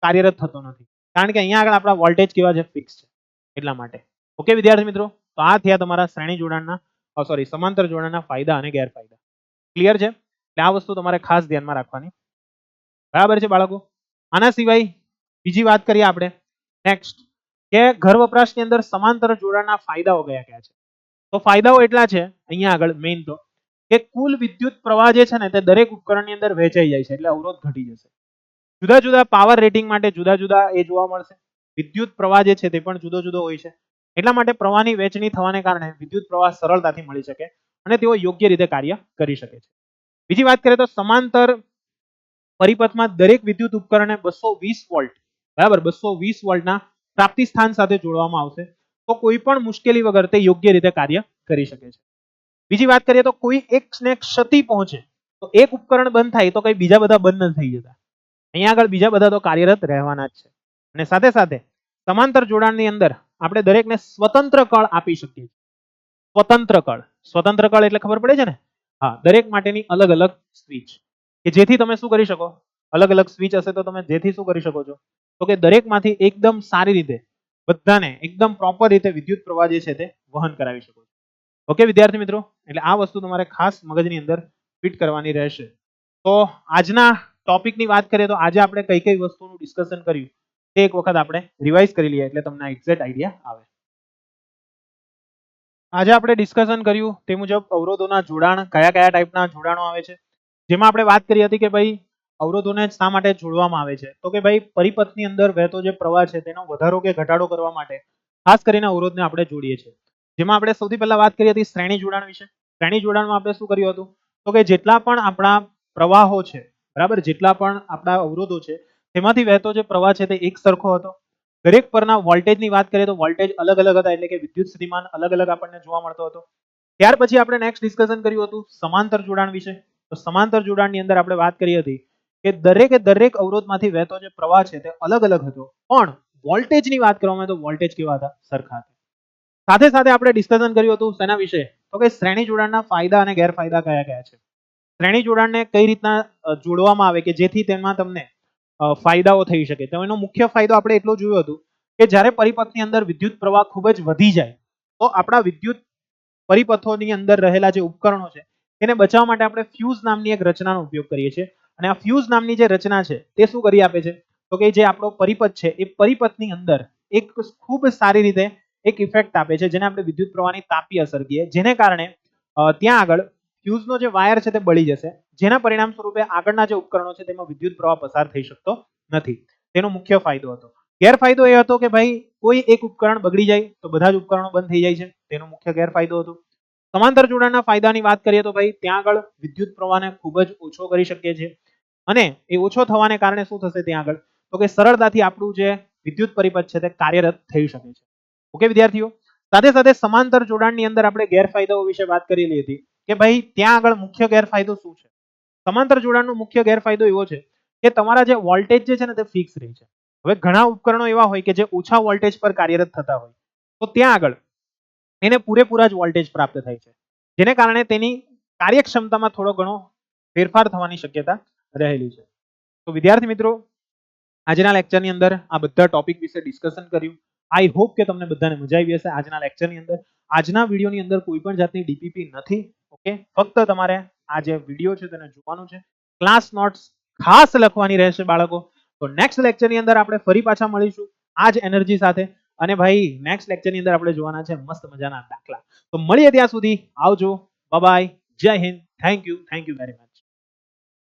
Speaker 1: કાર્યરત થતો નથી, કારણ કે અહીંયા આગળ આપણા વોલ્ટેજ કેવા છે, ફિક્સ છે, એટલા માટે. ઓકે વિદ્યાર્થી મિત્રો, તો આ થયા તમારા શ્રેણી જોડાણના સમાંતર જોડાણના ફાયદા અને ગેરફાયદા. ક્લિયર છે? એટલે આ વસ્તુ તમારે ખાસ ધ્યાનમાં રાખવાની. બરાબર છે બાળકો? આના સિવાય બીજી વાત કરીએ આપણે નેક્સ્ટ, કે ઘર વપરાશની અંદર સમાંતર જોડાણના ફાયદાઓ કયા કયા છે? તો ફાયદાઓ એટલા છે અહીંયા આગળ મેઇન તો, કે કુલ વિદ્યુત પ્રવાહ જે છે ને તે દરેક ઉપકરણની અંદર વહેંચાઈ જાય છે, એટલે અવરોધ ઘટી જશે. જુદા જુદા પાવર રેટિંગ માટે જુદા જુદા એ જોવા મળશે. વિદ્યુત પ્રવાહ જે છે તે પણ જુદો જુદો હોય છે, એટલા માટે પ્રવાહની વહેંચણી થવાને કારણે વિદ્યુત પ્રવાહ સરળતાથી મળી શકે અને તેઓ યોગ્ય રીતે કાર્ય કરી શકે છે. બીજી વાત કરીએ તો સમાંતર પરિપથમાં દરેક વિદ્યુત ઉપકરણને 220 વોલ્ટ, બરાબર, 220 વોલ્ટના પ્રાપ્તિ સ્થાન સાથે જોડવામાં આવશે, તો કોઈ પણ મુશ્કેલી વગર તે યોગ્ય રીતે કાર્ય કરી શકે છે. બીજી વાત કરીએ તો કોઈ એકને ક્ષતિ પહોંચે તો એક ઉપકરણ બંધ થાય તો કઈ બીજા બધા બંધ નથી થઈ જતા, અહીંયા આગળ બીજા બધા તો કાર્યરત રહેવાના જ છે. અને સાથે સાથે સમાંતર જોડાણની અંદર આપણે દરેકને સ્વતંત્ર કળ આપી શકીએ. સ્વતંત્ર કળ એટલે ખબર પડે છે ને? હા, દરેક માટેની અલગ અલગ સ્વિચ, કે જેથી તમે શું કરી શકો, અલગ અલગ સ્વિચ હશે તો તમે જેથી શું કરી શકો છો, તો કે દરેકમાંથી એકદમ સારી રીતે બધાને એકદમ પ્રોપર રીતે વિદ્યુત પ્રવાહ જે છે તે વહન કરાવી શકો છો. ઓકે વિદ્યાર્થી મિત્રો, એટલે આ વસ્તુ તમારે ખાસ મગજની અંદર ફિટ કરવાની રહેશે. તો આજના ટોપિકની વાત કરીએ તો આજે આપણે કઈ કઈ વસ્તુનું ડિસ્કશન કર્યું તે એક વખત આપણે રિવાઇઝ કરી લઈએ, એટલે તમને એક્ઝેક્ટ આઈડિયા આવે. આજે આપણે ડિસ્કશન કર્યું તે મુજબ અવરોધોના જોડાણ, કયા કયા ટાઈપના જોડાણો આવે છે, જેમાં આપણે વાત કરી હતી કે ભાઈ અવરોધોને શા માટે જોડવામાં આવે છે, તો કે ભાઈ પરિપથની અંદર વહેતો જે પ્રવાહ છે તેનો વધારો કે ઘટાડો કરવા માટે ખાસ કરીને અવરોધને આપણે જોડીએ છીએ. જેમાં આપણે સૌથી પહેલા વાત કરી હતી શ્રેણી જોડાણ વિશે. શ્રેણી જોડાણમાં આપણે શું કર્યું હતું, તો કે જેટલા પણ આપણા પ્રવાહો છે, બરાબર, જેટલા પણ આપણા અવરોધો છે તેમાંથી વહેતો જે પ્રવાહ છે તે એક સરખો હતો. દરેક પરના વોલ્ટેજની વાત કરીએ તો વોલ્ટેજ અલગ અલગ હતા, એટલે કે વિદ્યુત સ્થિતિમાન અલગ અલગ આપણને જોવા મળતો હતો. ત્યાર પછી આપણે નેક્સ્ટ ડિસ્કશન કર્યું હતું સમાંતર જોડાણ વિશે. તો સમાંતર જોડાણની અંદર આપણે વાત કરી હતી કે દરેક અવરોધમાંથી વહેતો જે પ્રવાહ છે તે અલગ અલગ હતો, પણ વોલ્ટેજની વાત કરવામાં આવે તો વોલ્ટેજ કેવા હતા, સરખા હતા. સાથે સાથે આપણે ડિસ્કશન કર્યું હતું તેના વિશે, તો કે શ્રેણી જોડાણના ફાયદા અને ગેરફાયદા કયા કયા છે. શ્રેણી જોડાણને કઈ રીતના જોડવામાં આવે કે જેથી તેમાં તમને ફાયદાઓ થઈ શકે. તો એનો મુખ્ય ફાયદો આપણે એટલો જોયો હતું કે જ્યારે પરિપથની અંદર વિદ્યુત પ્રવાહ ખૂબ જ વધી જાય તો આપણા વિદ્યુત પરિપથોની અંદર રહેલા જે ઉપકરણો છે તેને બચાવવા માટે આપણે ફ્યુઝ નામની એક રચનાનો ઉપયોગ કરીએ છીએ. અને આ ફ્યુઝ નામની જે રચના છે તે શું કરી આપે છે, તો કે જે આપણો પરિપથ છે એ પરિપથની અંદર એક ખૂબ સારી રીતે એક ઇફેક્ટ આપે છે, જેને આપણે વિદ્યુત પ્રવાહની તાપી અસર કહીએ, જેને કારણે ત્યાં આગળ ફ્યુઝનો જે વાયર છે તે બળી જશે, જેના પરિણામ સ્વરૂપે આગળના જે ઉપકરણો છે તેમાં વિદ્યુત પ્રવાહ પસાર થઈ શકતો નથી. તેનો મુખ્ય ફાયદો હતો. ગેરફાયદો એ હતો કે ભાઈ કોઈ એક ઉપકરણ બગડી જાય તો બધા જ ઉપકરણો બંધ થઈ જાય છે, તેનો મુખ્ય ગેરફાયદો હતો. સમાંતર જોડાણના ફાયદાની વાત કરીએ તો ભાઈ ત્યાં આગળ વિદ્યુત પ્રવાહને ખૂબ જ ઓછો કરી શકીએ છીએ, અને એ ઓછો થવાને કારણે શું થશે ત્યાં આગળ, તો કે સરળતાથી આપણું જે વિદ્યુત પરિપથ છે તે કાર્યરત થઈ શકે છે. ઓકે વિદ્યાર્થીઓ, સાથે સાથે સમાંતર જોડાણની અંદર આપણે ગેરફાયદાઓ વિશે વાત કરેલી હતી કે ભાઈ ત્યાં આગળ મુખ્ય ગેરફાયદો શું છે. સમાંતર જોડાણનો મુખ્ય ગેરફાયદો એવો છે કે તમારા જે વોલ્ટેજ જે છે ને તે ફિક્સ રહે છે. હવે ઘણા ઉપકરણો એવા હોય કે જે ઓછા વોલ્ટેજ પર કાર્યરત થતા હોય, તો ત્યાં આગળ એને પૂરેપૂરા જ વોલ્ટેજ પ્રાપ્ત થાય છે, જેને કારણે તેની કાર્યક્ષમતામાં થોડો ઘણો ફેરફાર થવાની શક્યતા રહેલી છે. તો વિદ્યાર્થી મિત્રો, આજના લેક્ચરની અંદર આ બધા ટોપિક વિશે ડિસ્કશન કર્યું. આઈ હોપ કે તમને બધાને મજા આવી હશે આજના લેક્ચરની અંદર. આજના વિડીયોની અંદર કોઈ પણ જાતની ડીપીપી નથી. ઓકે, ફક્ત તમારે આ જે વિડીયો છે તેને જોવાનું છે. ક્લાસ નોટ્સ ખાસ લખવાની રહેશે બાળકો. તો નેક્સ્ટ લેક્ચરની અંદર આપણે ફરી પાછા મળીશું આ જ એનર્જી સાથે. અને ભાઈ નેક્સ્ટ લેક્ચરની અંદર આપણે જોવાના છે મસ્ત મજાના દાખલા. તો મળીએ ત્યાં સુધી, આવજો, બાય બાય, જય Hind, thank you very much.